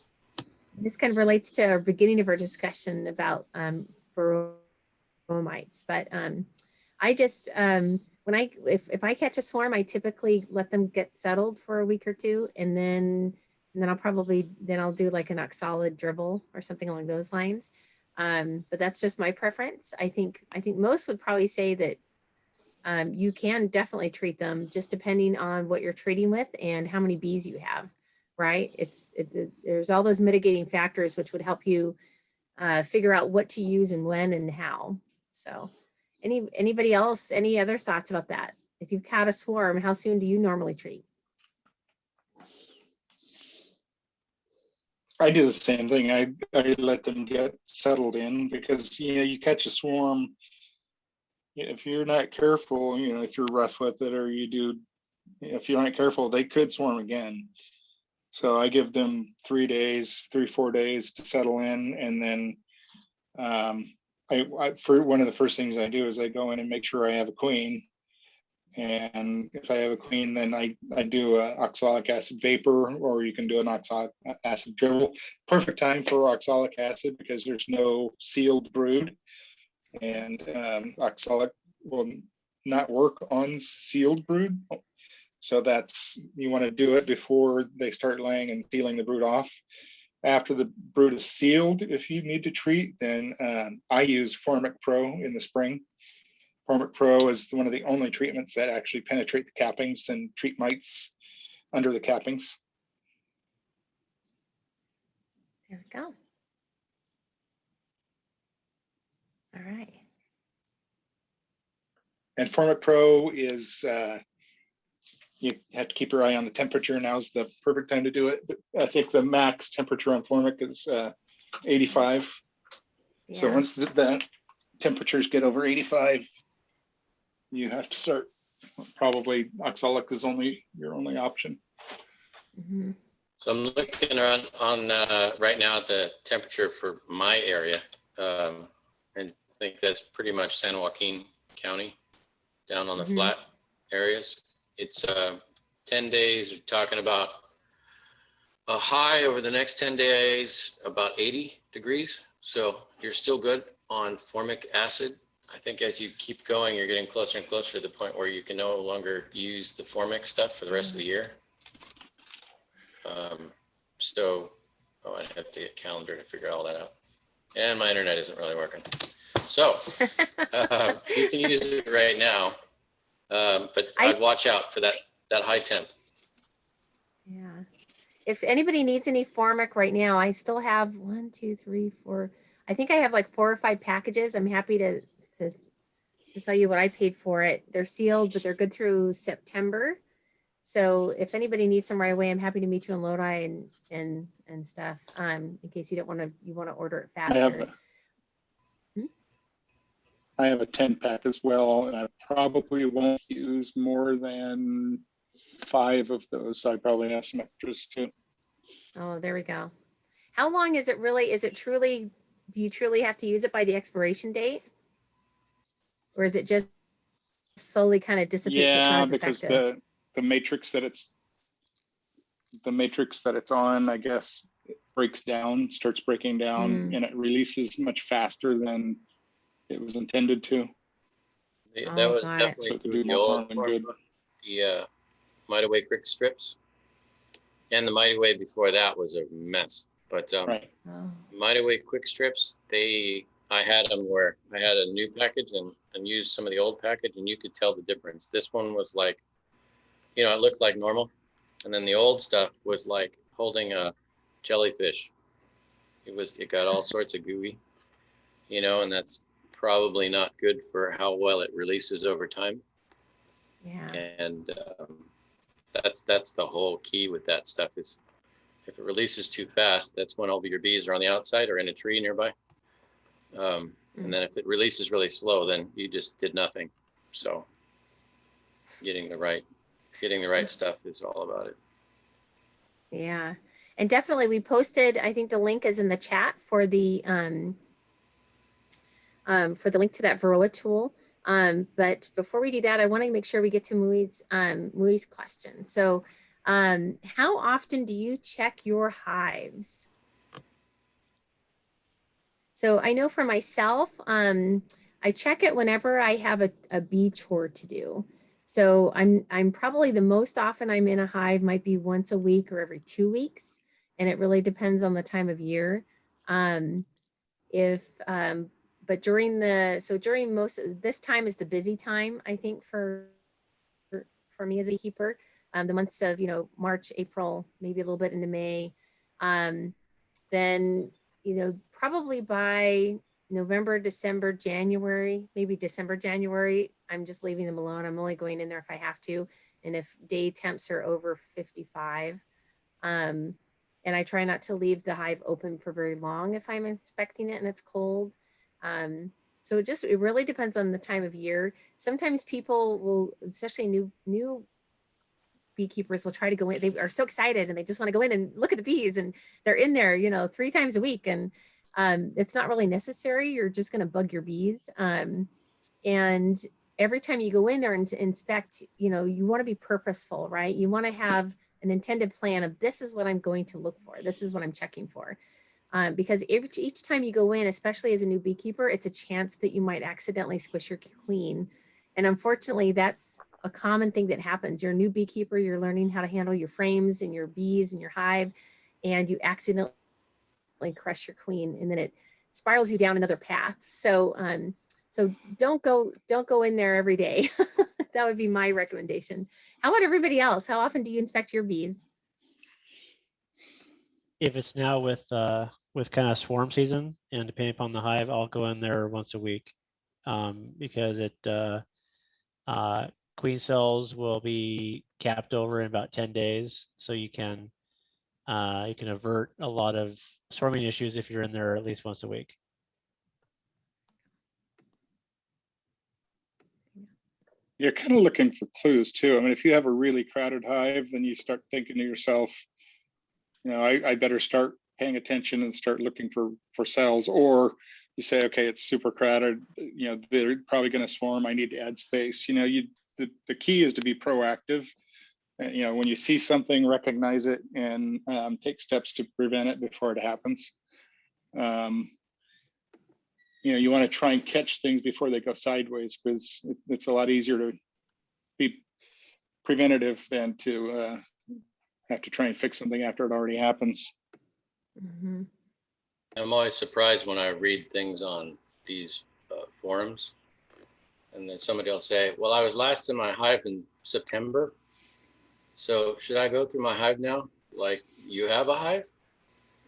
This kind of relates to our beginning of our discussion about Varroa mites. But I just, if I catch a swarm, I typically let them get settled for a week or 2, and then I'll do like an oxalate dribble or something along those lines. But that's just my preference. I think most would probably say that you can definitely treat them, just depending on what you're treating with and how many bees you have, right? There's all those mitigating factors which would help you figure out what to use and when and how. So anybody else, any other thoughts about that? If you've caught a swarm, how soon do you normally treat? I do the same thing. I let them get settled in, because, you know, you catch a swarm, if you're not careful, you know, if you're rough with it, or if you're not careful, they could swarm again. So I give them 3 days, 3-4 days to settle in. And then for one of the first things I do is I go in and make sure I have a queen. And if I have a queen, then I do a oxalic acid vapor, or you can do an oxalic acid dribble. Perfect time for oxalic acid, because there's no sealed brood, and oxalic will not work on sealed brood. So you want to do it before they start laying and sealing the brood off. After the brood is sealed, if you need to treat, then I use Formic Pro in the spring. Formic Pro is one of the only treatments that actually penetrate the cappings and treat mites under the cappings. There we go. All right. And Formic Pro is, you have to keep your eye on the temperature. Now's the perfect time to do it. But I think the max temperature on Formic is 85. Yeah. So once the temperatures get over 85, you have to start. Probably oxalic is your only option. Mm-hmm. So I'm looking around on right now at the temperature for my area, and think that's pretty much San Joaquin County, down on the flat areas. It's 10 days, we're talking about a high over the next 10 days, about 80 degrees. So you're still good on formic acid. I think as you keep going, you're getting closer and closer to the point where you can no longer use the formic stuff for the rest of the year. I'd have to get a calendar to figure all that out. And my internet isn't really working. So you can use it right now, but I'd watch out for that high temp. Yeah. if anybody needs any Formic right now, I still have 1, 2, 3, 4. I think I have like 4 or 5 packages. I'm happy to tell you what I paid for it. They're sealed, but they're good through September. So if anybody needs some right away, I'm happy to meet you in Lodi and stuff. In case you want to order it faster. I have a 10-pack as well, and I probably won't use more than 5 of those. So I probably have some extras too. Oh, there we go. How long is it really? Do you truly have to use it by the expiration date? Or is it just slowly kind of dissipates? Yeah, because the matrix that it's on, I guess, starts breaking down, and it releases much faster than it was intended to. That was got it. definitely So it could through do the more old harm than good. the Mite Away quick strips, and the Mite Away before that was a mess. But Right. Oh. Mite Away quick strips, I had them where I had a new package and used some of the old package, and you could tell the difference. This one was like, you know, it looked like normal, and then the old stuff was like holding a jellyfish. It got all sorts of gooey, you know, and that's probably not good for how well it releases over time. Yeah. And that's the whole key with that stuff is if it releases too fast, that's when all of your bees are on the outside or in a tree nearby. And then if it releases really slow, then you just did nothing. So getting the right stuff is all about it. Yeah. And definitely we posted, I think the link is in the chat for the link to that Varroa tool. But before we do that, I want to make sure we get to Mui's question. So how often do you check your hives? So I know for myself, I check it whenever I have a bee chore to do. So I'm probably the most often I'm in a hive might be once a week or every 2 weeks. And it really depends on the time of year. But during most of this time is the busy time, I think for me as a beekeeper, the months of, March, April, maybe a little bit into May. Then, probably by November, December, January, maybe December, January, I'm just leaving them alone. I'm only going in there if I have to. And if day temps are over 55, and I try not to leave the hive open for very long if I'm inspecting it and it's cold. So it really depends on the time of year. Sometimes people will, especially new beekeepers will try to go in. They are so excited and they just want to go in and look at the bees, and they're in there, 3 times a week. And it's not really necessary. You're just going to bug your bees. And every time you go in there and inspect, you want to be purposeful, right? You want to have an intended plan of this is what I'm going to look for. This is what I'm checking for. Because each time you go in, especially as a new beekeeper, it's a chance that you might accidentally squish your queen. And unfortunately, that's a common thing that happens. You're a new beekeeper, you're learning how to handle your frames and your bees and your hive, and you accidentally crush your queen, and then it spirals you down another path. So don't go in there every day. That would be my recommendation. How about everybody else? How often do you inspect your bees? If it's now with kind of swarm season and depending upon the hive, I'll go in there once a week, because queen cells will be capped over in about 10 days. So you can avert a lot of swarming issues if you're in there at least once a week. You're kind of looking for clues too. I mean, if you have a really crowded hive, then you start thinking to yourself, I better start paying attention and start looking for cells. Or you say, okay, it's super crowded, they're probably going to swarm. I need to add space. The key is to be proactive. When you see something, recognize it and take steps to prevent it before it happens. You want to try and catch things before they go sideways, because it's a lot easier to be preventative than to have to try and fix something after it already happens. Mm-hmm. I'm always surprised when I read things on these forums, and then somebody will say, well, I was last in my hive in September, so should I go through my hive now? like, you have a hive,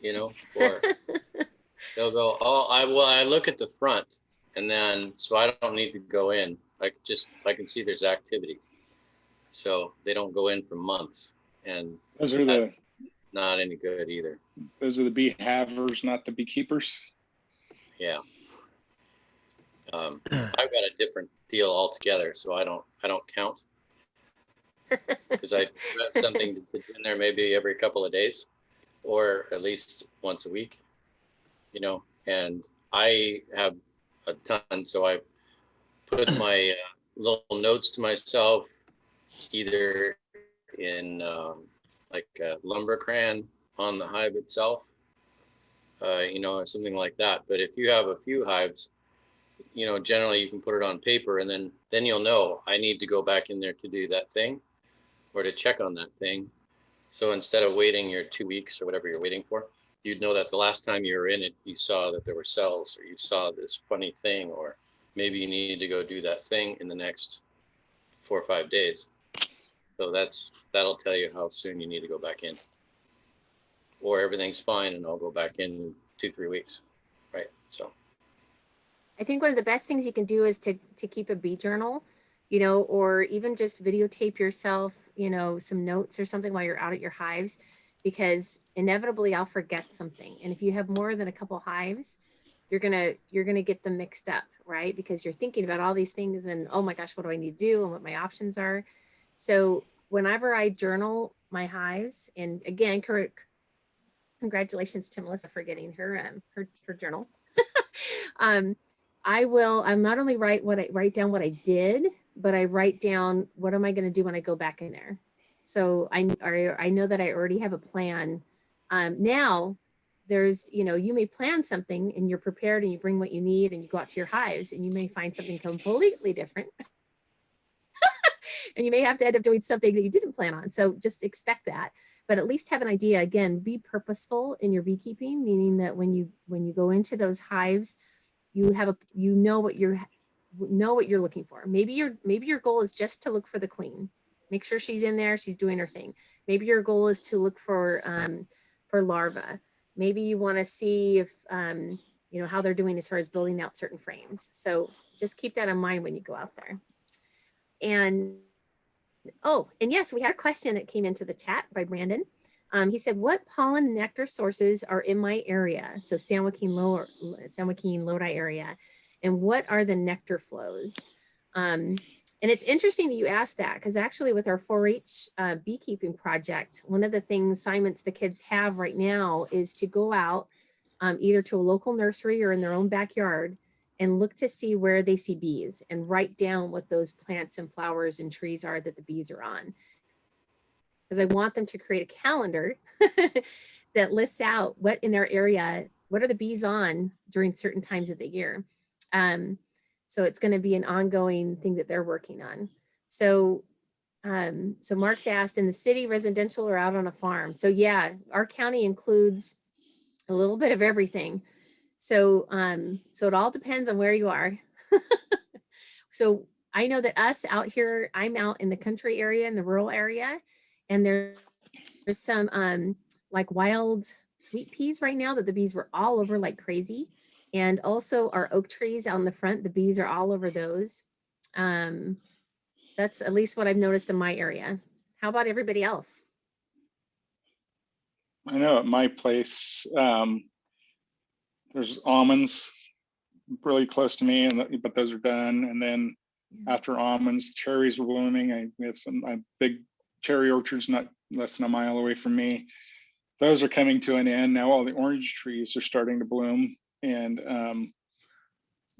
you know, or they'll go, oh, I look at the front, and then, so I don't need to go in. Like, just, I can see there's activity. So they don't go in for months, and Those are that's not any good either. the bee havers, not the beekeepers. Yeah. I've got a different deal altogether, so I don't count, because I have something to put in there maybe every couple of days, or at least once a week, you know. And I have a ton, so I put my little notes to myself, either in like a lumber crayon on the hive itself, you know, or something like that. But if you have a few hives, you know, generally you can put it on paper, and then you'll know I need to go back in there to do that thing or to check on that thing. So instead of waiting your 2 weeks or whatever you're waiting for, you'd know that the last time you were in it, you saw that there were cells, or you saw this funny thing, or maybe you need to go do that thing in the next 4 or 5 days. So that'll tell you how soon you need to go back in, or everything's fine and I'll go back in 2-3 weeks, right? So I think one of the best things you can do is to keep a bee journal, you know, or even just videotape yourself, you know, some notes or something while you're out at your hives, because inevitably I'll forget something. And if you have more than a couple hives, you're gonna get them mixed up, right? Because you're thinking about all these things and, oh my gosh, what do I need to do and what my options are. So whenever I journal my hives, and again, congratulations to Melissa for getting her journal. I'll not only write down what I did, but I write down what am I going to do when I go back in there. So I know that I already have a plan. Now there's, you know, you may plan something and you're prepared and you bring what you need and you go out to your hives and you may find something completely different. And you may have to end up doing something that you didn't plan on. So just expect that, but at least have an idea. Again, be purposeful in your beekeeping, meaning that when you go into those hives, you know what you're looking for. Maybe your goal is just to look for the queen. Make sure she's in there, she's doing her thing. Maybe your goal is to look for larvae. Maybe you want to see if you know, how they're doing as far as building out certain frames. So just keep that in mind when you go out there. And yes, we had a question that came into the chat by Brandon. He said, what pollen nectar sources are in my area? So San Joaquin Lodi area. And what are the nectar flows? And it's interesting that you asked that, because actually with our 4-H beekeeping project, one of the things assignments the kids have right now is to go out either to a local nursery or in their own backyard and look to see where they see bees and write down what those plants and flowers and trees are that the bees are on. Because I want them to create a calendar that lists out what in their area, what are the bees on during certain times of the year. So it's going to be an ongoing thing that they're working on. So Mark's asked, in the city, residential, or out on a farm? So yeah, our county includes a little bit of everything. So it all depends on where you are. So I know that us out here, I'm out in the country area, in the rural area, and there's some like wild sweet peas right now that the bees were all over like crazy. And also our oak trees out in the front, the bees are all over those. That's at least what I've noticed in my area. How about everybody else? I know at my place, there's almonds really close to me, but those are done. And then after almonds, cherries are blooming. We have some big cherry orchards not less than a mile away from me. Those are coming to an end now. All the orange trees are starting to bloom, and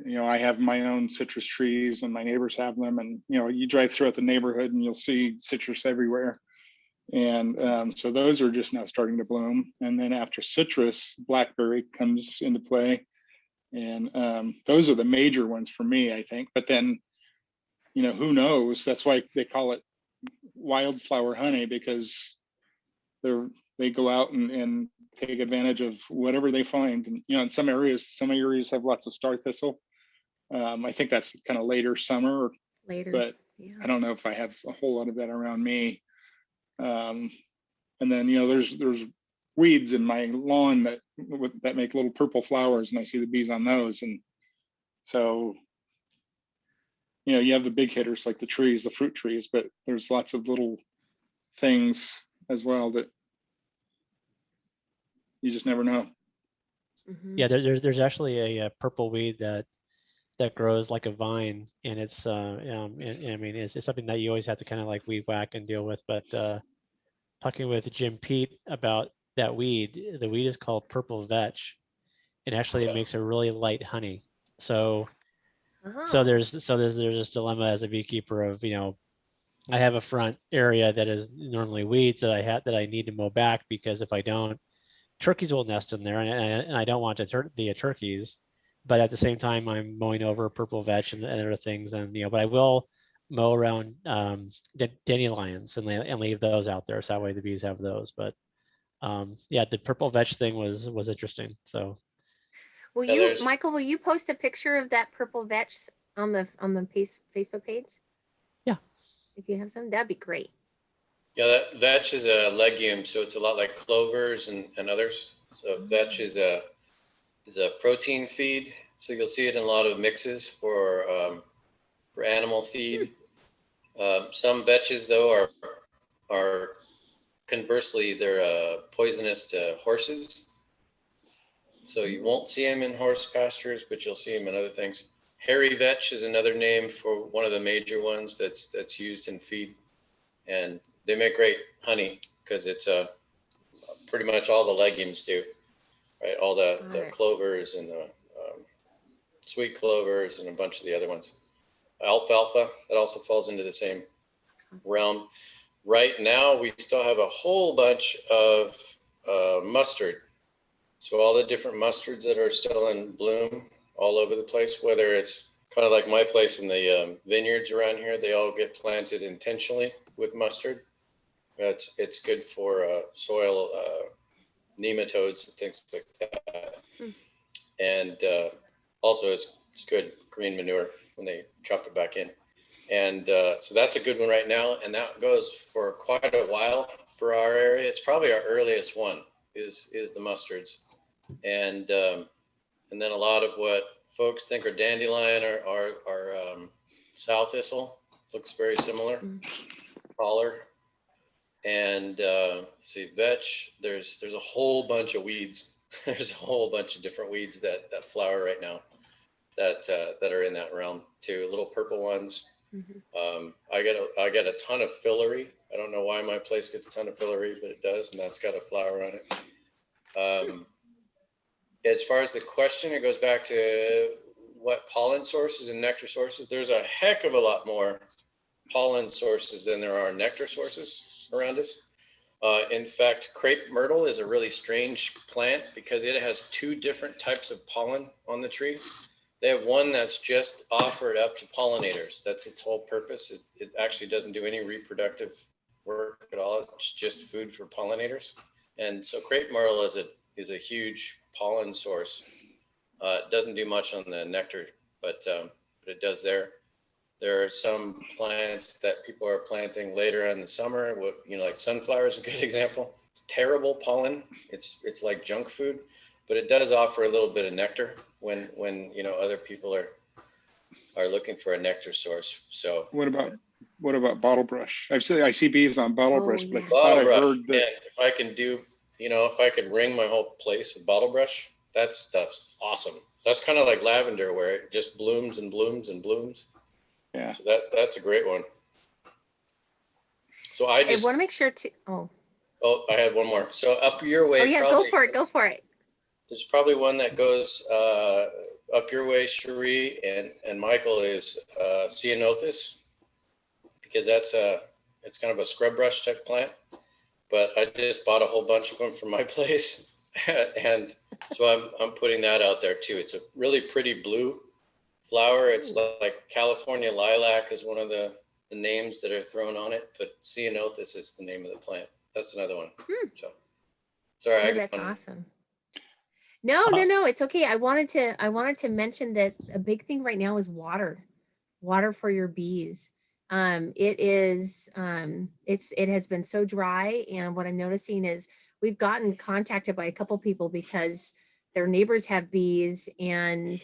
you know, I have my own citrus trees, and my neighbors have them. And you know, you drive throughout the neighborhood, and you'll see citrus everywhere. And so those are just now starting to bloom. And then after citrus, blackberry comes into play, and those are the major ones for me, I think. But then, you know, who knows? That's why they call it wildflower honey, because they go out and take advantage of whatever they find. And you know, in some areas have lots of star thistle. I think that's kind of later summer, but yeah. I don't know if I have a whole lot of that around me. And then, there's weeds in my lawn that make little purple flowers, and I see the bees on those. And so, you have the big hitters like the trees, the fruit trees, but there's lots of little things as well that you just never know. Mhm. Yeah, there's actually a purple weed that grows like a vine, and it's and I mean it's something that you always have to kind of like weed whack and deal with. But talking with Jim Pete about that weed, the weed is called purple vetch, and actually it makes a really light honey. So Oh. there's this dilemma as a beekeeper of, I have a front area that is normally weeds that I need to mow back, because if I don't, turkeys will nest in there, and I don't want the turkeys. But at the same time, I'm mowing over purple vetch and other things, and but I will mow around dandelions and leave those out there, so that way the bees have those. But yeah, the purple vetch thing was interesting. So Will Yeah, you, there's- Michael, will you post a picture of that purple vetch on the Facebook page? Yeah. If you have some, that'd be great. Yeah, that vetch is a legume, so it's a lot like clovers and others. So vetch is a protein feed. So you'll see it in a lot of mixes for animal feed. Some vetches though are conversely, they're poisonous to horses. So you won't see them in horse pastures, but you'll see them in other things. Hairy vetch is another name for one of the major ones that's used in feed, and they make great honey because it's pretty much all the legumes do, right? All the Right. clovers and the sweet clovers and a bunch of the other ones. Alfalfa, that also falls into the same realm. Right now, we still have a whole bunch of mustard. So all the different mustards that are still in bloom all over the place, whether it's kind of like my place in the vineyards around here, they all get planted intentionally with mustard. It's good for soil nematodes and things like that. And also it's good green manure when they chop it back in. And so that's a good one right now. And that goes for quite a while for our area. It's probably our earliest one is the mustards. And then a lot of what folks think are dandelion are sow thistle. Looks very similar, taller. And see, vetch, there's a whole bunch of weeds. There's a whole bunch of different weeds that flower right now that are in that realm too. Little purple ones. I get a ton of fillery. I don't know why my place gets a ton of fillery, but it does, and that's got a flower on it. As far as the question, it goes back to what pollen sources and nectar sources. There's a heck of a lot more pollen sources than there are nectar sources around us. In fact, crepe myrtle is a really strange plant because it has two different types of pollen on the tree. They have one that's just offered up to pollinators. That's its whole purpose. It actually doesn't do any reproductive work at all. It's just food for pollinators. And so crepe myrtle is a huge pollen source. It doesn't do much on the nectar, but it does there. There are some plants that people are planting later in the summer. Like sunflower is a good example. It's terrible pollen. It's like junk food, but it does offer a little bit of nectar when other people are looking for a nectar source. So What about bottle brush? I see bees on bottle brush, but I thought bottle I brush, heard that. man, if I can do, if I could ring my whole place with bottle brush, that stuff's awesome. That's kind of like lavender where it just blooms and blooms and blooms. Yeah. So that's a great one. So I I just want to make sure to, Oh, I had one more. So up your way. oh yeah, probably, go for it. Go for it. There's probably one that goes up your way, Cherie, and Michael is Ceanothus, because it's kind of a scrub brush type plant. But I just bought a whole bunch of them from my place, and so I'm putting that out there too. It's a really pretty blue flower. It's like California lilac is one of the names that are thrown on it, but Ceanothus is the name of the plant. That's another one. So sorry, Oh, that's awesome. No, it's okay. I wanted to mention that a big thing right now is water for your bees. It has been so dry, and what I'm noticing is we've gotten contacted by a couple people because their neighbors have bees, and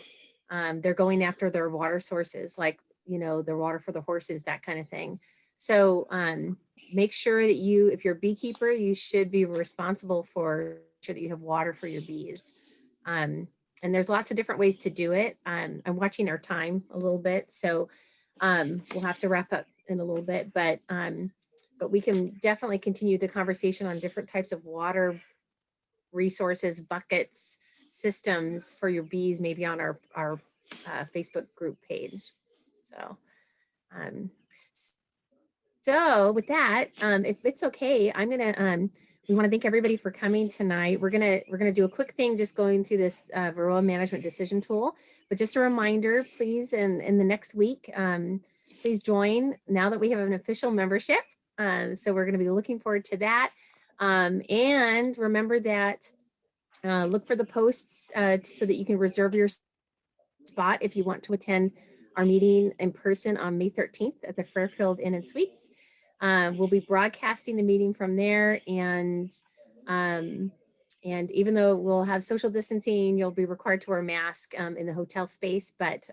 they're going after their water sources, like, you know, their water for the horses, that kind of thing. So make sure that you, if you're a beekeeper, you should be responsible for sure that you have water for your bees. And there's lots of different ways to do it. I'm watching our time a little bit, so we'll have to wrap up in a little bit, but we can definitely continue the conversation on different types of water resources, buckets, systems for your bees, maybe on our Facebook group page. So, so with that, if it's okay, I'm gonna we want to thank everybody for coming tonight. We're gonna do a quick thing, just going through this Varroa management decision tool. But just a reminder, please, in the next week, please join now that we have an official membership. So we're going to be looking forward to that. And remember that look for the posts so that you can reserve your spot if you want to attend our meeting in person on May 13th at the Fairfield Inn and Suites. We'll be broadcasting the meeting from there, and even though we'll have social distancing, you'll be required to wear a mask in the hotel space. But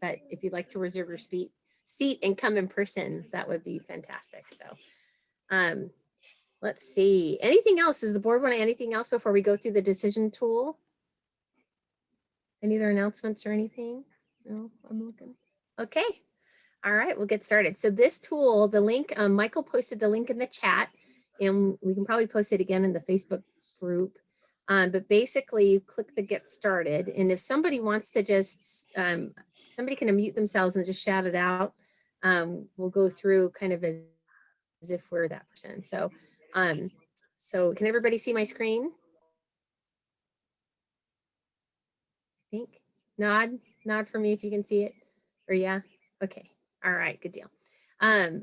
if you'd like to reserve your seat and come in person, that would be fantastic. So let's see. Anything else? Does the board want anything else before we go through the decision tool? Any other announcements or anything? No, I'm looking. Okay. All right, we'll get started. So this tool, the link, Michael posted the link in the chat, and we can probably post it again in the Facebook group. But basically, you click the get started, and if somebody wants to just, somebody can unmute themselves and just shout it out. We'll go through kind of as if we're that person. So, so can everybody see my screen? I think. Nod for me if you can see it. Or yeah, okay. All right, good deal.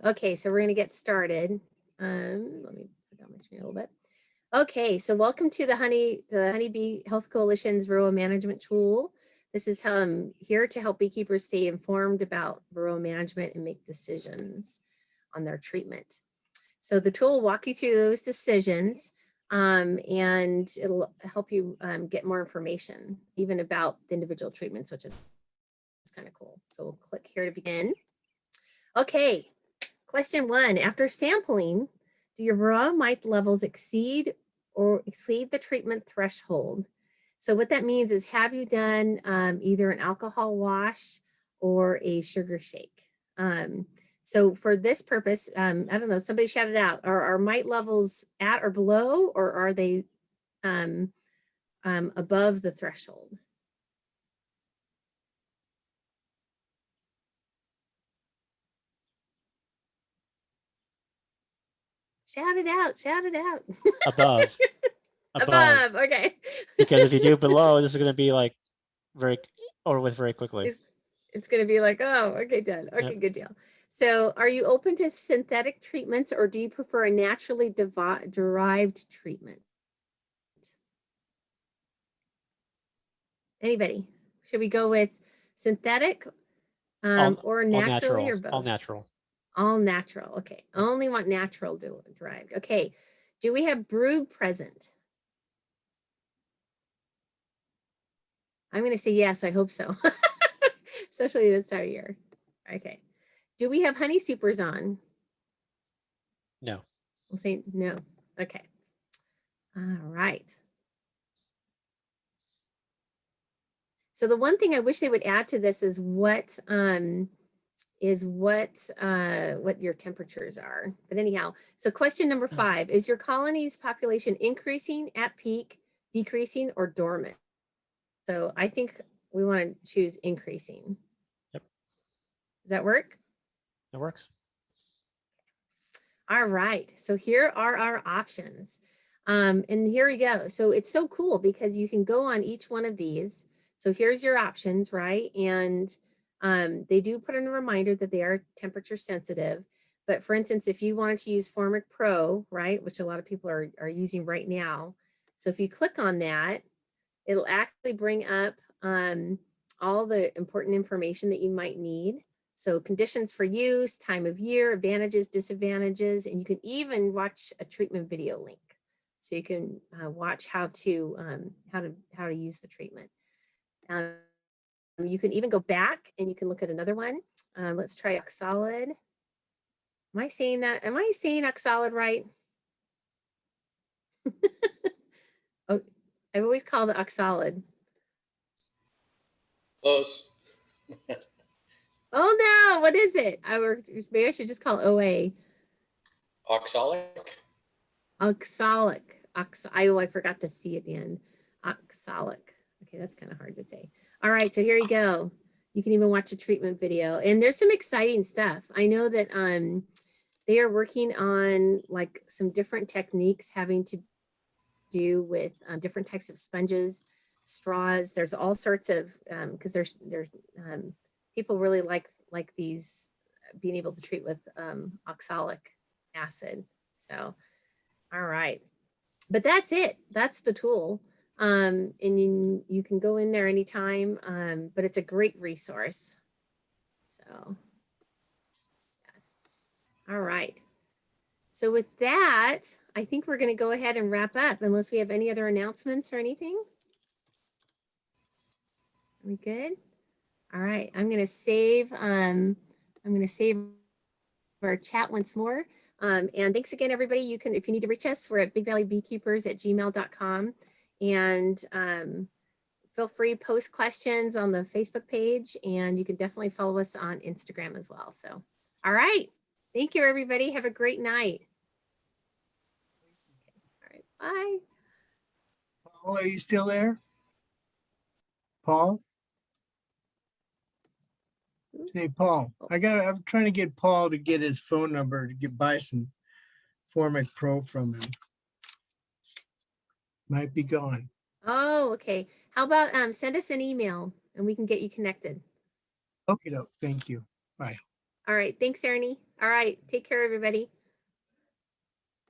Okay, so we're gonna get started. Let me put down my screen a little bit. Okay, so welcome to the Honeybee Health Coalition's Varroa management tool. This is here to help beekeepers stay informed about Varroa management and make decisions on their treatment. So the tool will walk you through those decisions, and it'll help you get more information, even about the individual treatments, which is kind of cool. So we'll click here to begin. Okay, question 1. After sampling, do your Varroa mite levels exceed the treatment threshold? So what that means is, have you done either an alcohol wash or a sugar shake? So for this purpose, I don't know, somebody shout it out. Are mite levels at or below, or are they above the threshold? Shout it out, shout it out. Above. Above, okay. Because if you do below, this is going to be like over with very quickly. It's going to be like, oh, okay, done. Okay, yep. Good deal. So are you open to synthetic treatments, or do you prefer a naturally derived treatment? Anybody? Should we go with synthetic or naturally, or both? All natural. All natural. Okay. Only want natural derived. Okay. Do we have brood present? I'm going to say yes. I hope so. Especially this time of year. Okay. Do we have honey supers on? No. We'll say no. Okay. All right. So the one thing I wish they would add to this is what your temperatures are. But anyhow, so question number 5, is your colony's population increasing, at peak, decreasing, or dormant? So I think we want to choose increasing. Yep. Does that work? It works. All right, so here are our options. And here we go. So it's so cool because you can go on each one of these. So here's your options, right? And they do put in a reminder that they are temperature sensitive. But for instance, if you wanted to use Formic Pro, right, which a lot of people are using right now. So if you click on that, it'll actually bring up all the important information that you might need. So conditions for use, time of year, advantages, disadvantages, and you can even watch a treatment video link. So you can watch how to use the treatment. You can even go back and you can look at another one. Let's try oxalid. Am I saying that? Am I saying oxalid right? Oh, I've always called it oxalid. Close. Oh no, what is it? Maybe I should just call it OA. Oxalic? Oxalic. I forgot the C at the end. Oxalic. Okay, that's kind of hard to say. All right, so here you go. You can even watch a treatment video. And there's some exciting stuff. I know that they are working on like some different techniques having to do with different types of sponges, straws. There's all sorts of, because there's people really like these being able to treat with oxalic acid. So, all right. But that's it. That's the tool. And you can go in there anytime, but it's a great resource. So, yes. All right. So with that, I think we're going to go ahead and wrap up unless we have any other announcements or anything. Are we good? All right. I'm going to save our chat once more. And thanks again, everybody. You can, if you need to reach us, we're at bigvalleybeekeepers@gmail.com. And feel free to post questions on the Facebook page, and you can definitely follow us on Instagram as well. So, all right. Thank you, everybody. Have a great night. All right. Bye. Paul, are you still there? Paul? Hey, Paul, I'm trying to get Paul to get his phone number to buy some Formic Pro from him. Might be gone. Oh, okay. How about send us an email and we can get you connected. Okay, thank you. Bye. All right. Thanks, Ernie. All right. Take care, everybody.